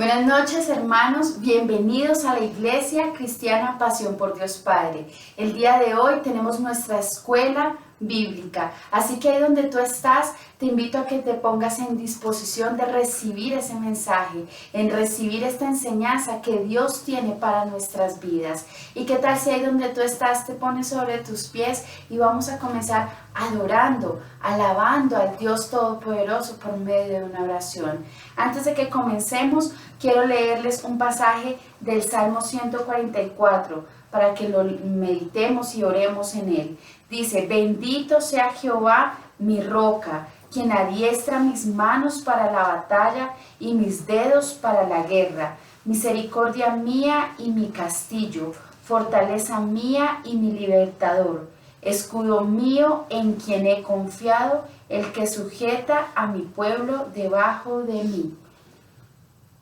Buenas noches, hermanos, bienvenidos a la Iglesia Cristiana Pasión por Dios Padre. El día de hoy tenemos nuestra escuela bíblica, así que ahí donde tú estás, te invito a que te pongas en disposición de recibir ese mensaje, en recibir esta enseñanza que Dios tiene para nuestras vidas. ¿Y qué tal si ahí donde tú estás te pones sobre tus pies y vamos a comenzar adorando, alabando al Dios Todopoderoso por medio de una oración? Antes de que comencemos, quiero leerles un pasaje del Salmo 144 para que lo meditemos y oremos en él. Dice: bendito sea Jehová, mi roca, quien adiestra mis manos para la batalla y mis dedos para la guerra. Misericordia mía y mi castillo, fortaleza mía y mi libertador. Escudo mío en quien he confiado, el que sujeta a mi pueblo debajo de mí.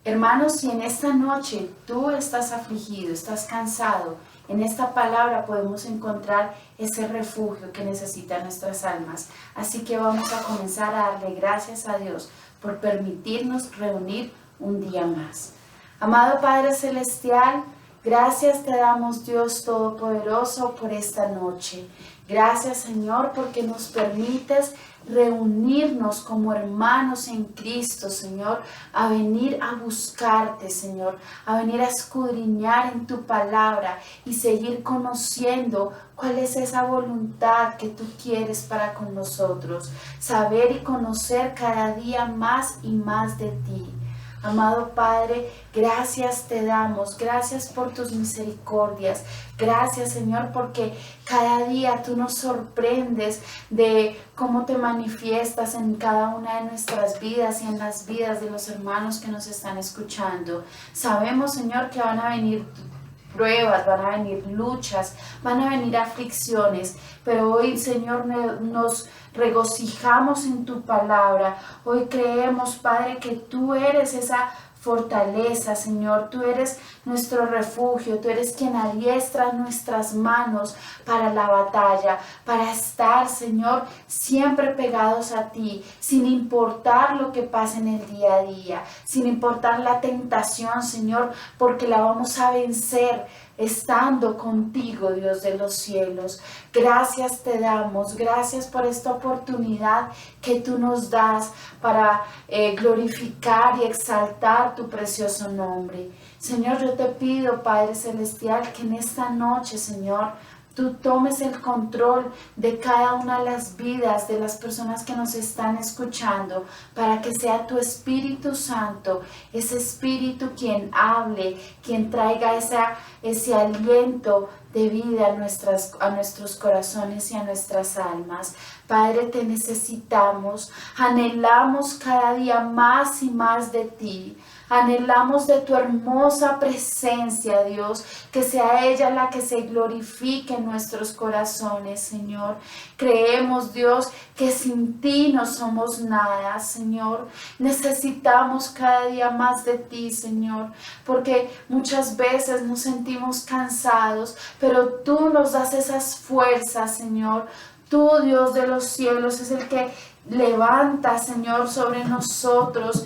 Hermanos, si en esta noche tú estás afligido, estás cansado, en esta palabra podemos encontrar ese refugio que necesitan nuestras almas. Así que vamos a comenzar a darle gracias a Dios por permitirnos reunir un día más. Amado Padre Celestial, gracias te damos, Dios Todopoderoso, por esta noche. Gracias, Señor, porque nos permites reunirnos como hermanos en Cristo, Señor, a venir a buscarte, Señor, a venir a escudriñar en tu palabra y seguir conociendo cuál es esa voluntad que tú quieres para con nosotros, saber y conocer cada día más y más de ti. Amado Padre, gracias te damos, gracias por tus misericordias, gracias, Señor, porque cada día tú nos sorprendes de cómo te manifiestas en cada una de nuestras vidas y en las vidas de los hermanos que nos están escuchando. Sabemos, Señor, que van a venir pruebas, van a venir luchas, van a venir aflicciones, pero hoy, Señor, nos regocijamos en tu palabra. Hoy creemos, Padre, que tú eres esa fortaleza, Señor. Tú eres nuestro refugio, tú eres quien adiestra nuestras manos para la batalla, para estar, Señor, siempre pegados a ti, sin importar lo que pase en el día a día, sin importar la tentación, Señor, porque la vamos a vencer estando contigo, Dios de los cielos. Gracias te damos, gracias por esta oportunidad que tú nos das para glorificar y exaltar tu precioso nombre. Señor, yo te pido, Padre Celestial, que en esta noche, Señor, tú tomes el control de cada una de las vidas de las personas que nos están escuchando, para que sea tu Espíritu Santo, ese Espíritu quien hable, quien traiga ese aliento de vida a nuestros corazones y a nuestras almas. Padre, te necesitamos, anhelamos cada día más y más de ti. Anhelamos de tu hermosa presencia, Dios, que sea ella la que se glorifique en nuestros corazones, Señor. Creemos, Dios, que sin ti no somos nada, Señor. Necesitamos cada día más de ti, Señor, porque muchas veces nos sentimos cansados, pero tú nos das esas fuerzas, Señor. Tú, Dios de los cielos, es el que levanta, Señor, sobre nosotros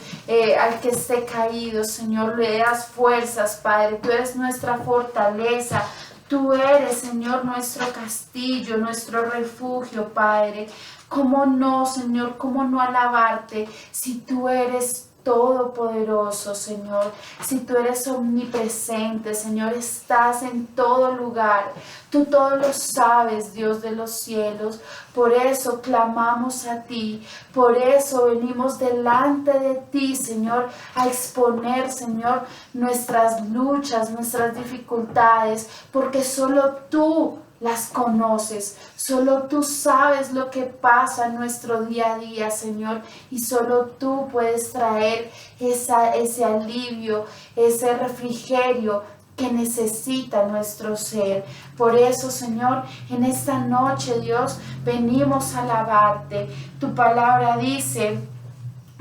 al que esté caído, Señor. Le das fuerzas, Padre. Tú eres nuestra fortaleza. Tú eres, Señor, nuestro castillo, nuestro refugio, Padre. ¿Cómo no, Señor? ¿Cómo no alabarte si tú eres todopoderoso, Señor? Si tú eres omnipresente, Señor, estás en todo lugar. Tú todo lo sabes, Dios de los cielos. Por eso clamamos a ti. Por eso venimos delante de ti, Señor, a exponer, Señor, nuestras luchas, nuestras dificultades, porque solo tú las conoces, solo tú sabes lo que pasa en nuestro día a día, Señor, y solo tú puedes traer ese alivio, ese refrigerio que necesita nuestro ser. Por eso, Señor, en esta noche, Dios, venimos a alabarte. Tu palabra dice: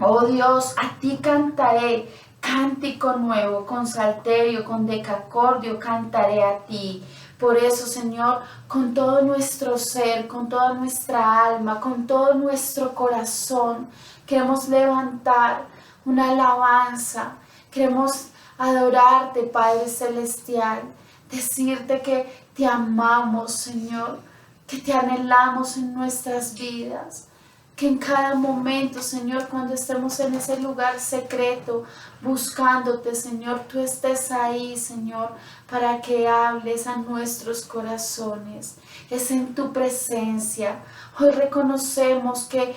oh Dios, a ti cantaré cántico nuevo, con salterio, con decacordio cantaré a ti. Por eso, Señor, con todo nuestro ser, con toda nuestra alma, con todo nuestro corazón, queremos levantar una alabanza. Queremos adorarte, Padre Celestial, decirte que te amamos, Señor, que te anhelamos en nuestras vidas, que en cada momento, Señor, cuando estemos en ese lugar secreto, buscándote, Señor, tú estés ahí, Señor, para que hables a nuestros corazones. Es en tu presencia. Hoy reconocemos que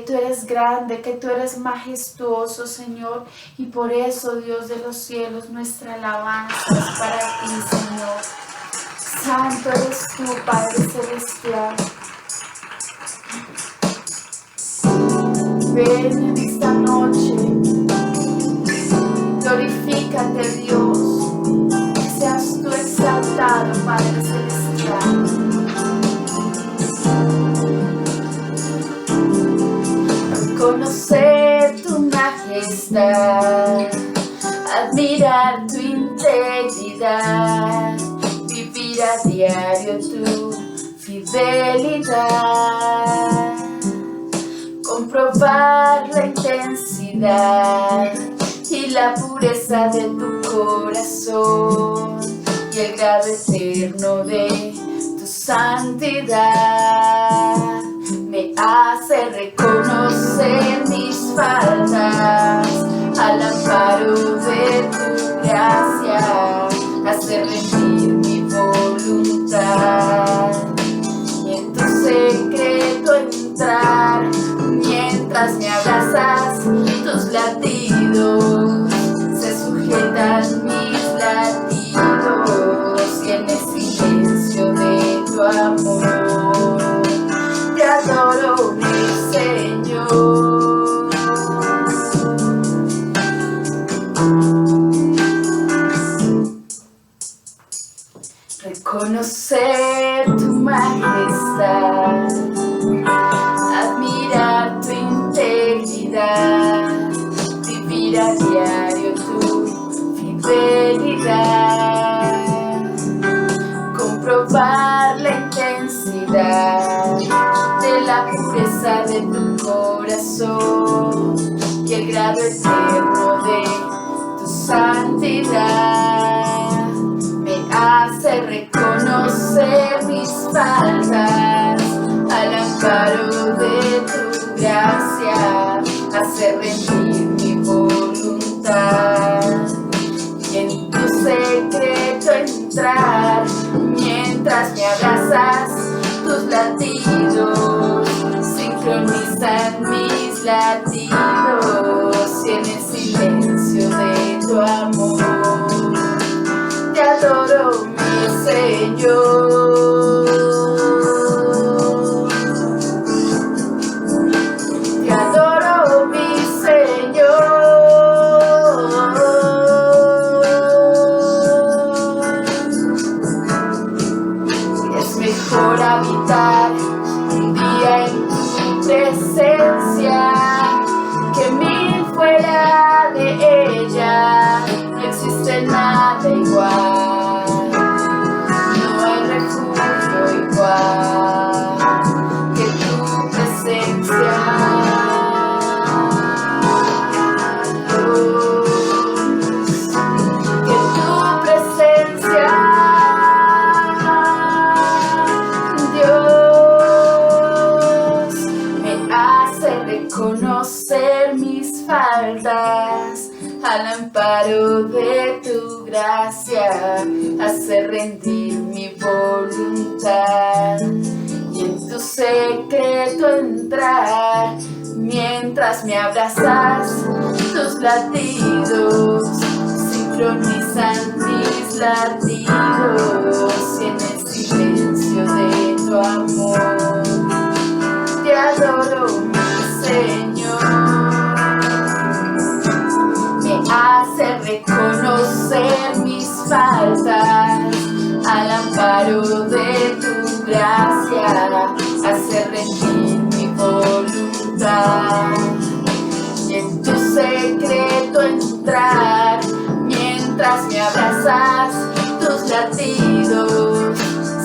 tú eres grande, que tú eres majestuoso, Señor, y por eso, Dios de los cielos, nuestra alabanza es para ti, Señor. Santo eres tú, Padre Celestial. Ven en esta noche, glorifícate, Dios, que seas tú exaltado, Padre Celestial. Conocer tu majestad, admirar tu integridad, vivir a diario tu fidelidad, comprobar la intensidad y la pureza de tu corazón y el grado eterno de tu santidad. Me hace reconocer mis faltas al amparo de tu gracia, hace rendir mi voluntad y en tu secreto entrar. Mientras me abrazas, tus latidos se sujetan mis latidos y en el silencio de tu amor te adoro, mi Señor. Reconocer tu majestad, admirar tu integridad, vivir a diario tu fidelidad, comprobar la intensidad de la pureza de tu corazón y el grado eterno de tu santidad. Me hace reconocer mis faltas al amparo de tu gracia, hace rendir mi voluntad y en tu secreto entrar. Mientras me abrazas, tus latidos sincronizan mis latidos y en el silencio de tu amor te adoro, mi Señor. Te adoro, mi Señor. Es mejor habitar un día en tu presencia que mil fuera de ella. No existe nada igual, no hay refugio igual que tu presencia. Que tu presencia, Dios, me hace reconocer mis faltas al amparo de tu gracia, hace rendir mi voluntad y en tu secreto entrar. Mientras me abrazas, tus latidos sincronizan mis latidos y en el silencio de tu amor te adoro, mi Señor. Hace reconocer mis faltas al amparo de tu gracia, hace rendir mi voluntad y en tu secreto entrar. Mientras me abrazas, tus latidos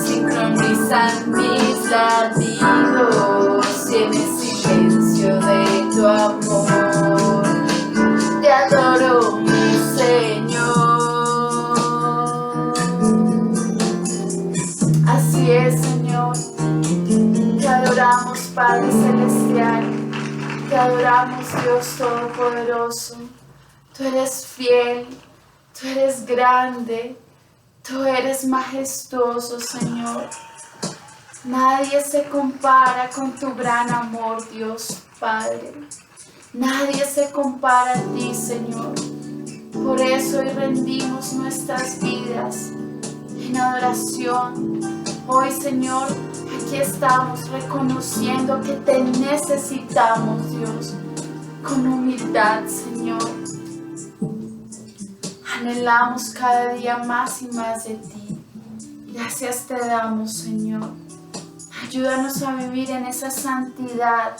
sincronizan mis latidos y en el silencio de tu amor te adoro, mi Padre Celestial, te adoramos, Dios Todopoderoso. Tú eres fiel, tú eres grande, tú eres majestuoso, Señor. Nadie se compara con tu gran amor, Dios Padre. Nadie se compara a ti, Señor. Por eso hoy rendimos nuestras vidas en adoración. Hoy, Señor, aquí estamos reconociendo que te necesitamos, Dios, con humildad, Señor. Anhelamos cada día más y más de ti. Gracias te damos, Señor. Ayúdanos a vivir en esa santidad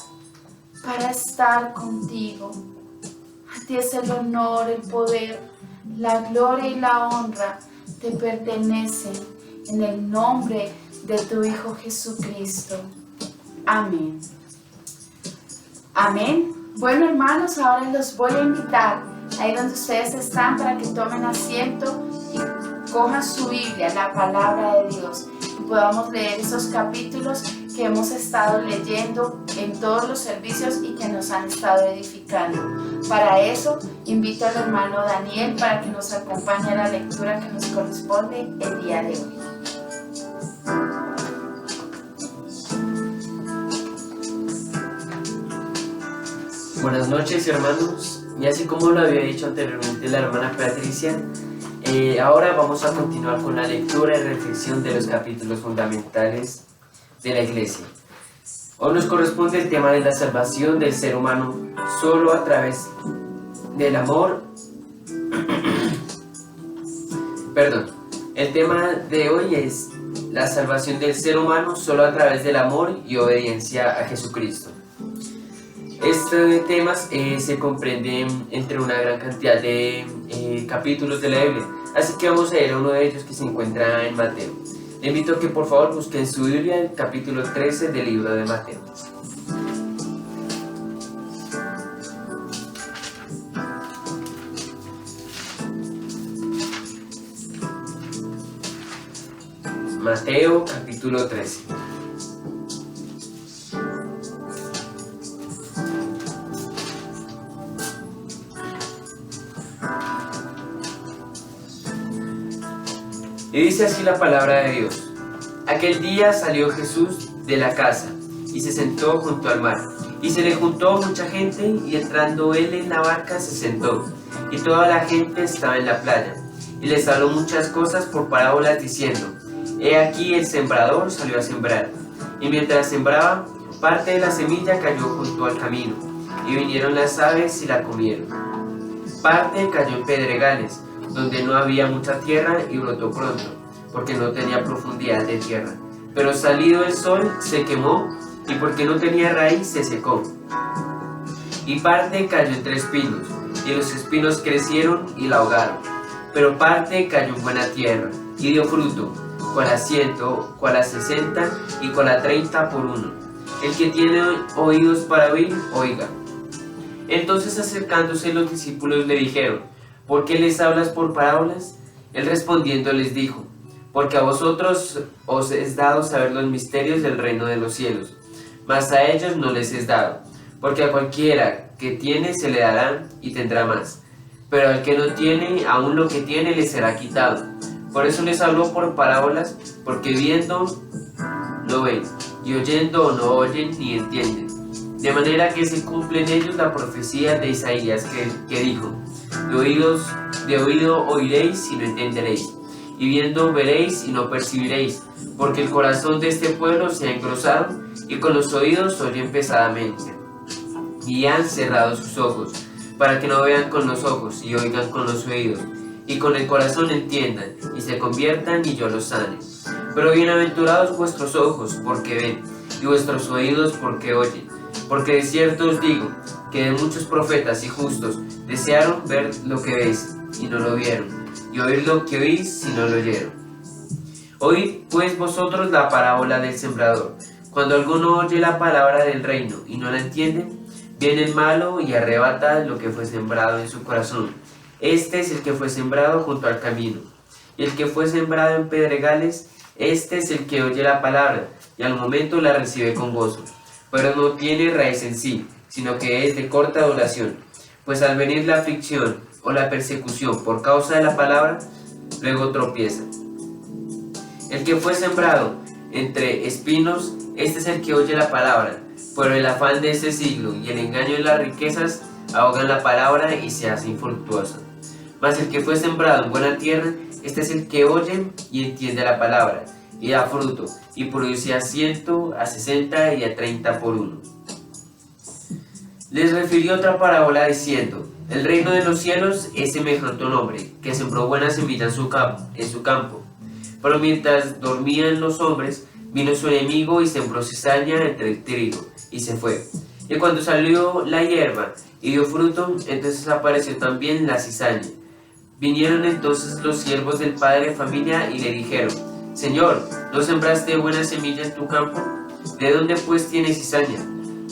para estar contigo. A ti es el honor, el poder, la gloria y la honra te pertenecen en el nombre de tu Hijo Jesucristo. Amén. Amén. Bueno, hermanos, ahora los voy a invitar ahí donde ustedes están para que tomen asiento y cojan su Biblia, la palabra de Dios, y podamos leer esos capítulos que hemos estado leyendo en todos los servicios y que nos han estado edificando. Para eso, invito al hermano Daniel para que nos acompañe a la lectura que nos corresponde el día de hoy. Buenas noches, hermanos, y así como lo había dicho anteriormente la hermana Patricia, ahora vamos a continuar con la lectura y reflexión de los capítulos fundamentales de la Iglesia. Hoy nos corresponde el tema de la salvación del ser humano solo a través del amor. El tema de hoy es la salvación del ser humano solo a través del amor y obediencia a Jesucristo. Estos temas se comprenden entre una gran cantidad de capítulos de la Biblia, así que vamos a ir a uno de ellos que se encuentra en Mateo. Le invito a que por favor busquen su Biblia el capítulo 13 del libro de Mateo. Mateo capítulo 13. Y dice así la palabra de Dios. Aquel día salió Jesús de la casa y se sentó junto al mar. Y se le juntó mucha gente, y entrando él en la barca se sentó. Y toda la gente estaba en la playa. Y les habló muchas cosas por parábolas diciendo: He aquí el sembrador salió a sembrar. Y mientras sembraba, parte de la semilla cayó junto al camino. Y vinieron las aves y la comieron. Parte cayó en pedregales, donde no había mucha tierra, y brotó pronto, porque no tenía profundidad de tierra. Pero salido el sol se quemó, y porque no tenía raíz se secó. Y parte cayó entre espinos, y los espinos crecieron y la ahogaron. Pero parte cayó en buena tierra, y dio fruto, cual a 100, cual a 60, y cual a 30 por uno. El que tiene oídos para oír, oiga. Entonces acercándose los discípulos le dijeron: ¿Por qué les hablas por parábolas? Él respondiendo les dijo: Porque a vosotros os es dado saber los misterios del reino de los cielos, mas a ellos no les es dado, porque a cualquiera que tiene se le dará y tendrá más, pero al que no tiene, aún lo que tiene le será quitado. Por eso les habló por parábolas, porque viendo no ven, y oyendo no oyen ni entienden. De manera que se cumple en ellos la profecía de Isaías que dijo: de oído oiréis y no entenderéis, y viendo veréis y no percibiréis, porque el corazón de este pueblo se ha engrosado, y con los oídos oyen pesadamente, y han cerrado sus ojos, para que no vean con los ojos y oigan con los oídos, y con el corazón entiendan, y se conviertan y yo los sane. Pero bienaventurados vuestros ojos porque ven, y vuestros oídos porque oyen. Porque de cierto os digo, que de muchos profetas y justos desearon ver lo que veis, y no lo vieron, y oír lo que oís, y no lo oyeron. Oíd pues vosotros la parábola del sembrador. Cuando alguno oye la palabra del reino, y no la entiende, viene el malo y arrebata lo que fue sembrado en su corazón. Este es el que fue sembrado junto al camino. Y el que fue sembrado en pedregales, este es el que oye la palabra, y al momento la recibe con gozo, pero no tiene raíz en sí, sino que es de corta duración. Pues al venir la aflicción o la persecución por causa de la palabra, luego tropieza. El que fue sembrado entre espinos, este es el que oye la palabra, pero el afán de este siglo y el engaño de las riquezas ahogan la palabra y se hace infructuosa. Mas el que fue sembrado en buena tierra, este es el que oye y entiende la palabra, y da fruto, y produce a 100, a 60 y a 30 por uno. Les refirió otra parábola diciendo: el reino de los cielos es semejante a un hombre que sembró buena semilla en su campo. Pero mientras dormían los hombres, vino su enemigo y sembró cizaña entre el trigo, y se fue. Y cuando salió la hierba y dio fruto, entonces apareció también la cizaña. Vinieron entonces los siervos del padre de familia y le dijeron: Señor, ¿no sembraste buena semilla en tu campo? ¿De dónde pues tienes cizaña?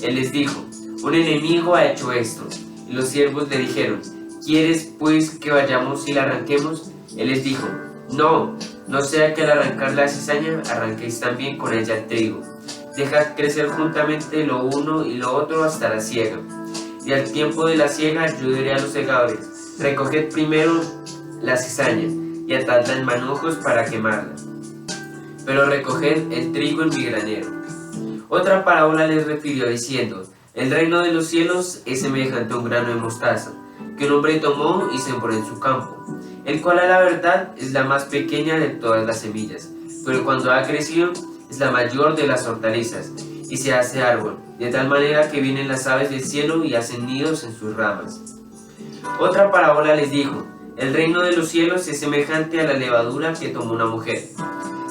Él les dijo: un enemigo ha hecho esto. Y los siervos le dijeron: ¿quieres pues que vayamos y la arranquemos? Él les dijo: no sea que al arrancar la cizaña arranquéis también con ella el trigo. Dejad crecer juntamente lo uno y lo otro hasta la siega. Y al tiempo de la siega yo diré a los segadores: recoged primero la cizaña y atadla en manojos para quemarla, pero recoged el trigo en mi granero. Otra parábola les refirió diciendo: el reino de los cielos es semejante a un grano de mostaza, que un hombre tomó y sembró en su campo, el cual a la verdad es la más pequeña de todas las semillas, pero cuando ha crecido es la mayor de las hortalizas, y se hace árbol, de tal manera que vienen las aves del cielo y hacen nidos en sus ramas. Otra parábola les dijo: el reino de los cielos es semejante a la levadura que tomó una mujer,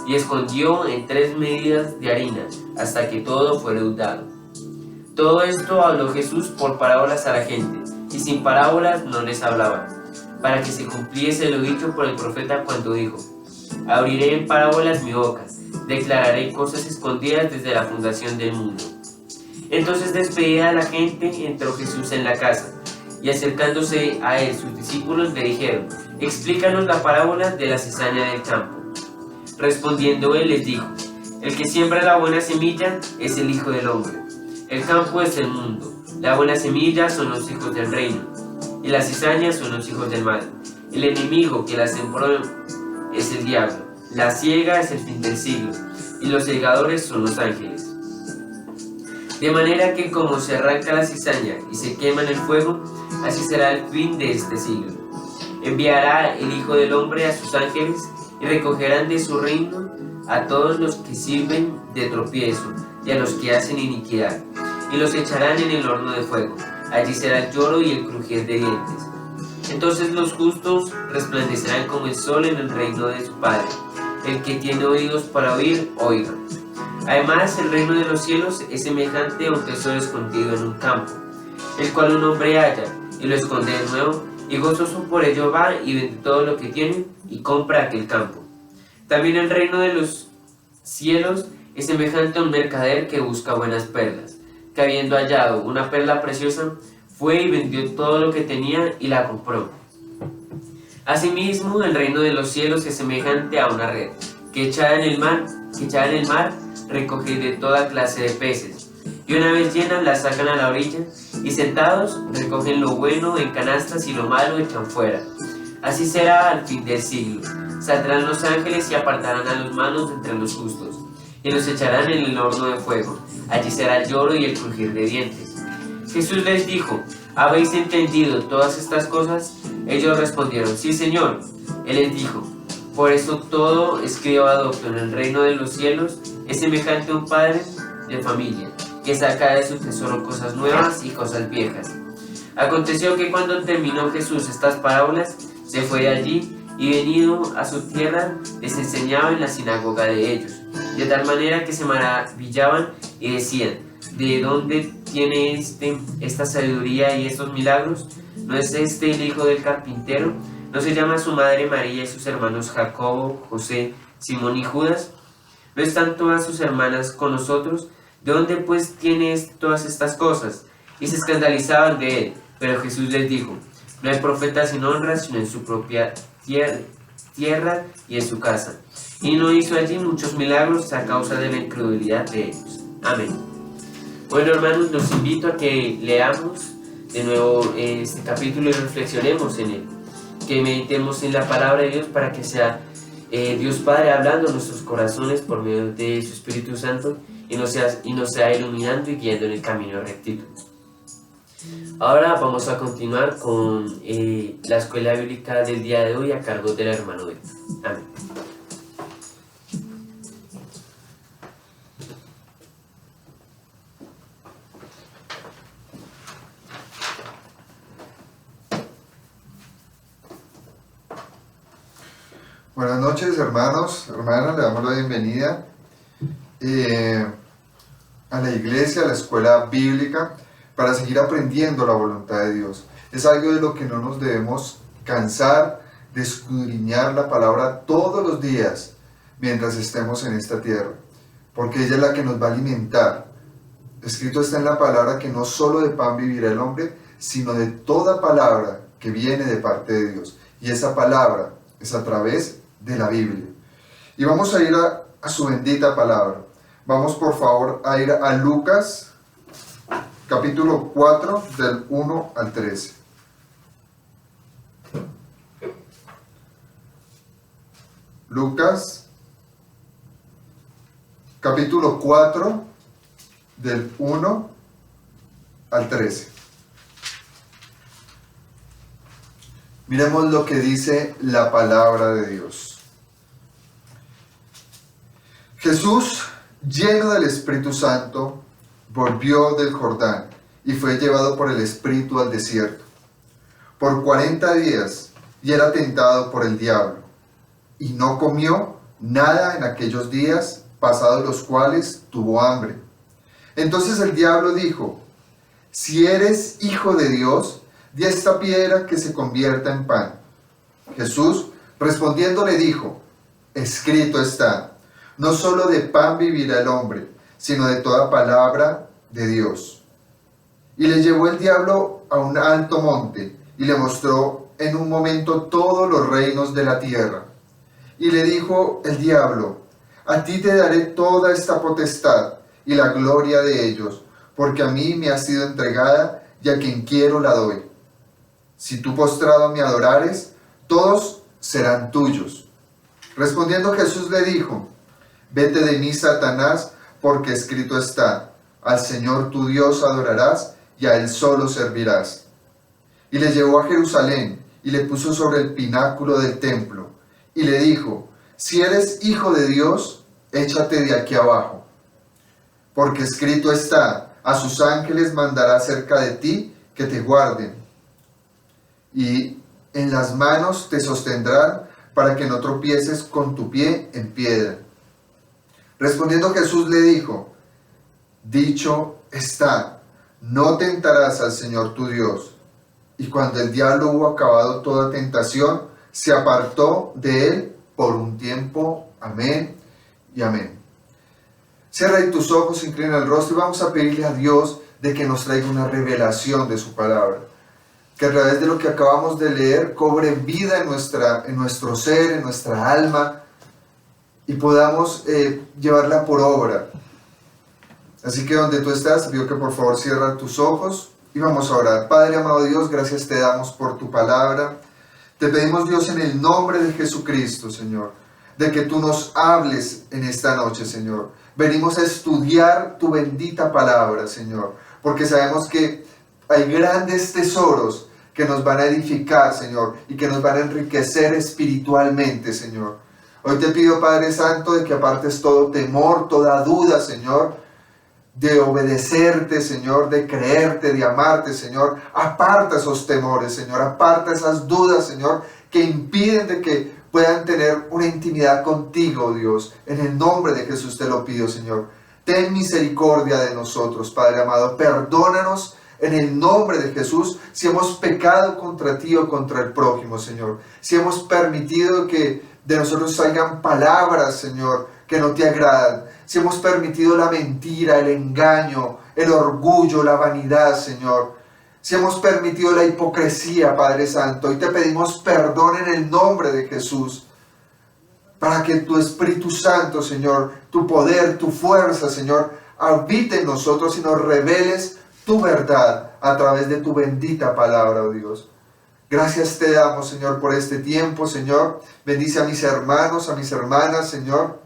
y escondió en 3 medidas de harina, hasta que todo fue leudado. Todo esto habló Jesús por parábolas a la gente, y sin parábolas no les hablaba, para que se cumpliese lo dicho por el profeta cuando dijo: abriré en parábolas mi boca, declararé cosas escondidas desde la fundación del mundo. Entonces, despedida la gente, entró Jesús en la casa, y acercándose a él sus discípulos le dijeron: explícanos la parábola de la cizaña del campo. Respondiendo él les dijo: el que siembra la buena semilla es el Hijo del Hombre. El campo es el mundo, la buena semilla son los hijos del reino, y las cizañas son los hijos del mal. El enemigo que la sembró es el diablo, la siega es el fin del siglo, y los segadores son los ángeles. De manera que como se arranca la cizaña y se quema en el fuego, así será el fin de este siglo. Enviará el Hijo del Hombre a sus ángeles, y recogerán de su reino a todos los que sirven de tropiezo y a los que hacen iniquidad, y los echarán en el horno de fuego. Allí será el lloro y el crujir de dientes. Entonces los justos resplandecerán como el sol en el reino de su Padre. El que tiene oídos para oír, oiga. Además, el reino de los cielos es semejante a un tesoro escondido en un campo, el cual un hombre halla y lo esconde de nuevo, y gozoso por ello va y vende todo lo que tiene y compra aquel campo. También el reino de los cielos es semejante a un mercader que busca buenas perlas, que habiendo hallado una perla preciosa, fue y vendió todo lo que tenía y la compró. Asimismo, el reino de los cielos es semejante a una red, que echada en el mar, recoge de toda clase de peces, y una vez llenas la sacan a la orilla, y sentados recogen lo bueno en canastas y lo malo echan fuera. Así será al fin del siglo. Saldrán los ángeles y apartarán a los malos entre los justos, y los echarán en el horno de fuego. Allí será el lloro y el crujir de dientes. Jesús les dijo: ¿habéis entendido todas estas cosas? Ellos respondieron: sí, Señor. Él les dijo: por eso todo escriba adopto en el reino de los cielos es semejante a un padre de familia, que saca de su tesoro cosas nuevas y cosas viejas. Aconteció que cuando terminó Jesús estas parábolas, se fue de allí, y venido a su tierra, les enseñaba en la sinagoga de ellos, de tal manera que se maravillaban y decían: ¿de dónde tiene esta sabiduría y estos milagros? ¿No es este el hijo del carpintero? ¿No se llama su madre María y sus hermanos Jacobo, José, Simón y Judas? ¿No están todas sus hermanas con nosotros? ¿De dónde pues tiene todas estas cosas? Y se escandalizaban de él. Pero Jesús les dijo: no hay profeta sin honra sino en su propia tierra y en su casa. Y no hizo allí muchos milagros a causa de la incredulidad de ellos. Amén. Bueno, hermanos, los invito a que leamos de nuevo este capítulo y reflexionemos en él, que meditemos en la palabra de Dios para que sea Dios Padre hablando en nuestros corazones por medio de su Espíritu Santo y nos sea iluminando y guiando en el camino de rectitud. Ahora vamos a continuar con la escuela bíblica del día de hoy a cargo del hermano Héctor. Amén. Buenas noches, hermanos, hermanas, le damos la bienvenida a la iglesia, a la escuela bíblica, para seguir aprendiendo la voluntad de Dios. Es algo de lo que no nos debemos cansar de escudriñar la palabra todos los días mientras estemos en esta tierra, porque ella es la que nos va a alimentar. Escrito está en la palabra que no solo de pan vivirá el hombre, sino de toda palabra que viene de parte de Dios. Y esa palabra es a través de la Biblia. Y vamos a ir a su bendita palabra. Vamos por favor a ir a Lucas, capítulo 4, del 1 al 13. Lucas, capítulo 4, del 1 al 13. Miremos lo que dice la palabra de Dios. Jesús, lleno del Espíritu Santo, volvió del Jordán y fue llevado por el Espíritu al desierto por 40 días y era tentado por el diablo. Y no comió nada en aquellos días, pasados los cuales tuvo hambre. Entonces el diablo dijo: si eres hijo de Dios, di a esta piedra que se convierta en pan. Jesús respondiendo le dijo: escrito está, no solo de pan vivirá el hombre, sino de toda palabra de Dios. Y le llevó el diablo a un alto monte, y le mostró en un momento todos los reinos de la tierra. Y le dijo el diablo: a ti te daré toda esta potestad y la gloria de ellos, porque a mí me ha sido entregada, y a quien quiero la doy. Si tú postrado me adorares, todos serán tuyos. Respondiendo Jesús le dijo: vete de mí, Satanás, porque escrito está, al Señor tu Dios adorarás, y a Él solo servirás. Y le llevó a Jerusalén, y le puso sobre el pináculo del templo, y le dijo: si eres hijo de Dios, échate de aquí abajo. Porque escrito está, a sus ángeles mandará cerca de ti que te guarden, y en las manos te sostendrán para que no tropieces con tu pie en piedra. Respondiendo Jesús le dijo: dicho está, no tentarás al Señor tu Dios. Y cuando el diablo hubo acabado toda tentación, se apartó de él por un tiempo. Amén y amén. Cierra ahí tus ojos, inclina el rostro y vamos a pedirle a Dios de que nos traiga una revelación de su palabra. Que a través de lo que acabamos de leer cobre vida en nuestro ser, en nuestra alma, y podamos llevarla por obra. Así que donde tú estás, pido que por favor cierra tus ojos y vamos a orar. Padre amado Dios, gracias te damos por tu palabra. Te pedimos, Dios, en el nombre de Jesucristo, Señor, de que tú nos hables en esta noche, Señor. Venimos a estudiar tu bendita palabra, Señor, porque sabemos que hay grandes tesoros que nos van a edificar, Señor, y que nos van a enriquecer espiritualmente, Señor. Hoy te pido, Padre Santo, de que apartes todo temor, toda duda, Señor, de obedecerte, Señor, de creerte, de amarte, Señor. Aparta esos temores, Señor, aparta esas dudas, Señor, que impiden de que puedan tener una intimidad contigo, Dios. En el nombre de Jesús te lo pido, Señor. Ten misericordia de nosotros, Padre amado. Perdónanos en el nombre de Jesús si hemos pecado contra ti o contra el prójimo, Señor. Si hemos permitido que de nosotros salgan palabras, Señor, que no te agradan. Si hemos permitido la mentira, el engaño, el orgullo, la vanidad, Señor. Si hemos permitido la hipocresía, Padre Santo, y te pedimos perdón en el nombre de Jesús, para que tu Espíritu Santo, Señor, tu poder, tu fuerza, Señor, habite en nosotros y nos reveles tu verdad a través de tu bendita palabra, oh Dios. Gracias te damos, Señor, por este tiempo, Señor. Bendice a mis hermanos, a mis hermanas, Señor.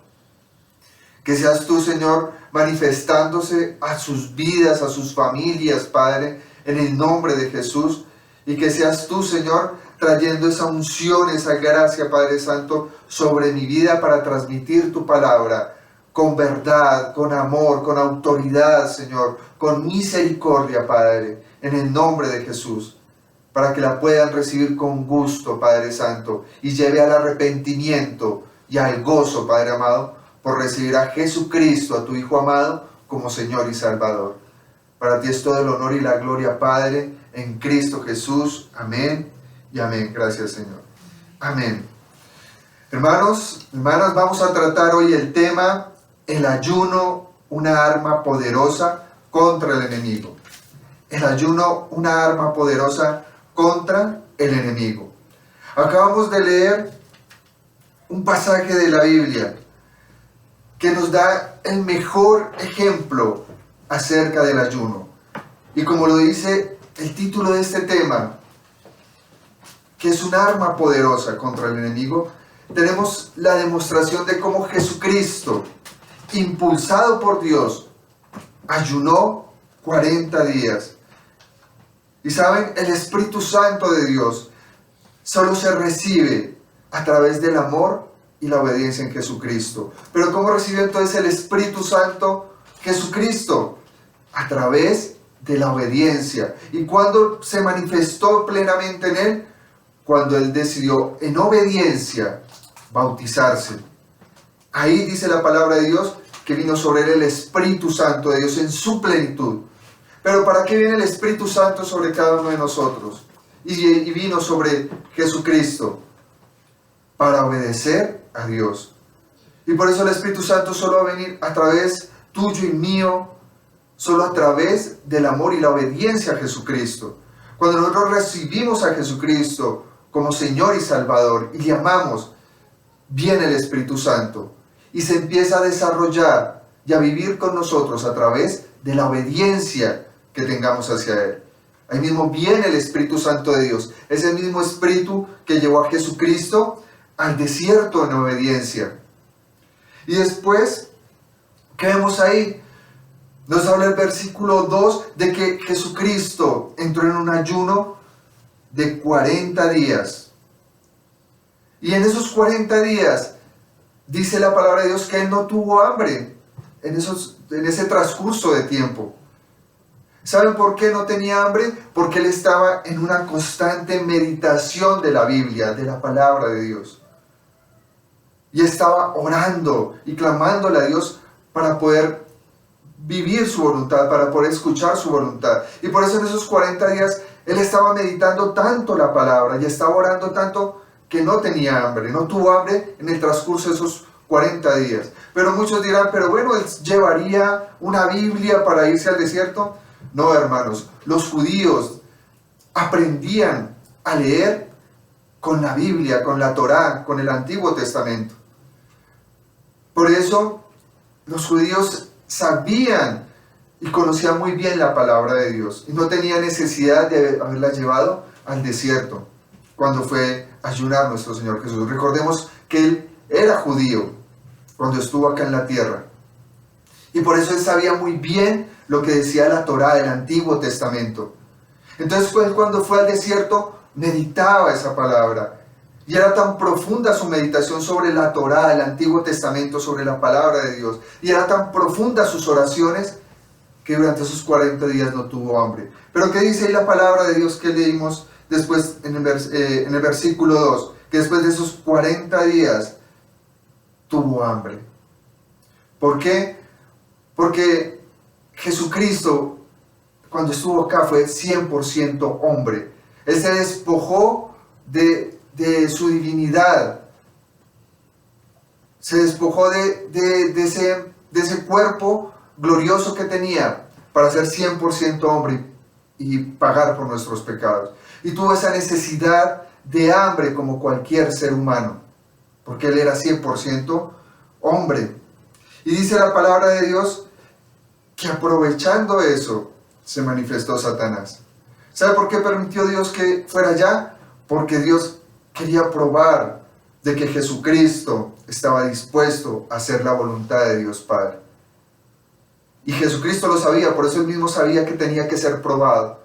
Que seas tú, Señor, manifestándose a sus vidas, a sus familias, Padre, en el nombre de Jesús. Y que seas tú, Señor, trayendo esa unción, esa gracia, Padre Santo, sobre mi vida para transmitir tu palabra con verdad, con amor, con autoridad, Señor, con misericordia, Padre, en el nombre de Jesús, para que la puedan recibir con gusto, Padre Santo, y lleve al arrepentimiento y al gozo, Padre amado, por recibir a Jesucristo, a tu Hijo amado, como Señor y Salvador. Para ti es todo el honor y la gloria, Padre, en Cristo Jesús. Amén y amén. Gracias, Señor. Amén. Hermanos, hermanas, vamos a tratar hoy el tema, el ayuno, una arma poderosa contra el enemigo. El ayuno, una arma poderosa contra el enemigo. Acabamos de leer un pasaje de la Biblia que nos da el mejor ejemplo acerca del ayuno. Y como lo dice el título de este tema, que es un arma poderosa contra el enemigo, tenemos la demostración de cómo Jesucristo, impulsado por Dios, ayunó 40 días. Y saben, el Espíritu Santo de Dios solo se recibe a través del amor y la obediencia en Jesucristo. Pero ¿cómo recibió entonces el Espíritu Santo Jesucristo? A través de la obediencia. ¿Y cuándo se manifestó plenamente en él? Cuando él decidió en obediencia bautizarse. Ahí dice la palabra de Dios que vino sobre él el Espíritu Santo de Dios en su plenitud. Pero ¿para qué viene el Espíritu Santo sobre cada uno de nosotros? Y vino sobre Jesucristo para obedecer a Dios. Y por eso el Espíritu Santo solo va a venir a través tuyo y mío, solo a través del amor y la obediencia a Jesucristo. Cuando nosotros recibimos a Jesucristo como Señor y Salvador y le amamos, viene el Espíritu Santo y se empieza a desarrollar y a vivir con nosotros a través de la obediencia que tengamos hacia Él. Ahí mismo viene el Espíritu Santo de Dios. Es el mismo Espíritu que llevó a Jesucristo al desierto en obediencia. Y después, ¿qué vemos ahí? Nos habla el versículo 2 de que Jesucristo entró en un ayuno de 40 días. Y en esos 40 días, dice la palabra de Dios que Él no tuvo hambre en ese transcurso de tiempo. ¿Saben por qué no tenía hambre? Porque Él estaba en una constante meditación de la Biblia, de la palabra de Dios. Y estaba orando y clamándole a Dios para poder vivir su voluntad, para poder escuchar su voluntad. Y por eso en esos 40 días Él estaba meditando tanto la palabra y estaba orando tanto que no tenía hambre, no tuvo hambre en el transcurso de esos 40 días. Pero muchos dirán, pero bueno, ¿Él llevaría una Biblia para irse al desierto? No, hermanos, los judíos aprendían a leer con la Biblia, con la Torá, con el Antiguo Testamento. Por eso los judíos sabían y conocían muy bien la palabra de Dios y no tenían necesidad de haberla llevado al desierto cuando fue a ayunar nuestro Señor Jesús. Recordemos que Él era judío cuando estuvo acá en la tierra y por eso Él sabía muy bien lo que decía la Torá del Antiguo Testamento. Entonces cuando fue al desierto meditaba esa palabra. Y era tan profunda su meditación sobre la Torá, el Antiguo Testamento, sobre la palabra de Dios. Y era tan profunda sus oraciones que durante esos 40 días no tuvo hambre. Pero ¿qué dice ahí la palabra de Dios que leímos después en el versículo 2? Que después de esos 40 días tuvo hambre. ¿Por qué? Porque Jesucristo, cuando estuvo acá, fue 100% hombre. Él se despojó de su divinidad, se despojó de ese cuerpo glorioso que tenía para ser 100% hombre y pagar por nuestros pecados. Y tuvo esa necesidad de hambre como cualquier ser humano, porque Él era 100% hombre. Y dice la palabra de Dios que aprovechando eso se manifestó Satanás. ¿Sabe por qué permitió Dios que fuera allá? Porque Dios quería probar de que Jesucristo estaba dispuesto a hacer la voluntad de Dios Padre. Y Jesucristo lo sabía, por eso él mismo sabía que tenía que ser probado.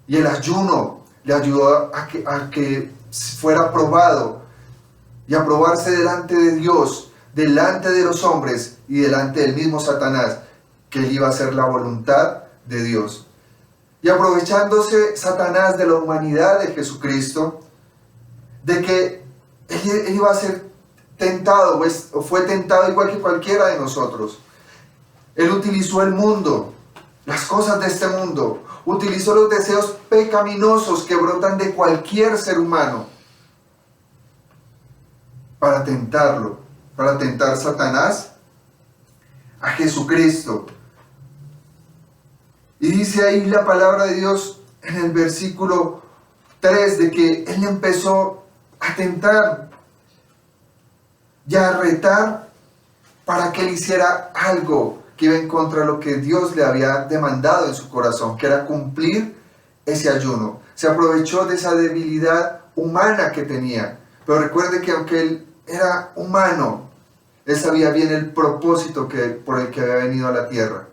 Y el ayuno le ayudó a que fuera probado y a probarse delante de Dios, delante de los hombres y delante del mismo Satanás, que él iba a hacer la voluntad de Dios. Y aprovechándose Satanás de la humanidad de Jesucristo, de que él iba a ser tentado, o fue tentado igual que cualquiera de nosotros. Él utilizó el mundo, las cosas de este mundo, utilizó los deseos pecaminosos que brotan de cualquier ser humano para tentarlo, para tentar Satanás a Jesucristo. Y dice ahí la palabra de Dios en el versículo 3 de que él empezó a tentar y a retar para que él hiciera algo que iba en contra de lo que Dios le había demandado en su corazón, que era cumplir ese ayuno. Se aprovechó de esa debilidad humana que tenía. Pero recuerde que aunque él era humano, él sabía bien el propósito por el que había venido a la tierra.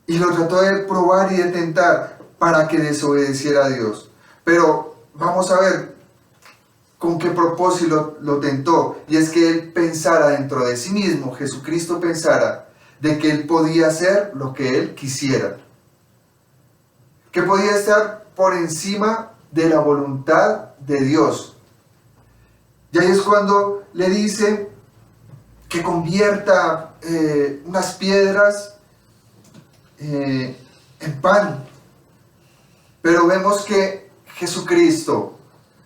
Y lo trató de probar y de tentar para que desobedeciera a Dios. Pero vamos a ver con qué propósito lo tentó. Y es que él pensara dentro de sí mismo, Jesucristo pensara de que él podía hacer lo que él quisiera. Que podía estar por encima de la voluntad de Dios. Y ahí es cuando le dice que convierta unas piedras en pan. Pero vemos que Jesucristo,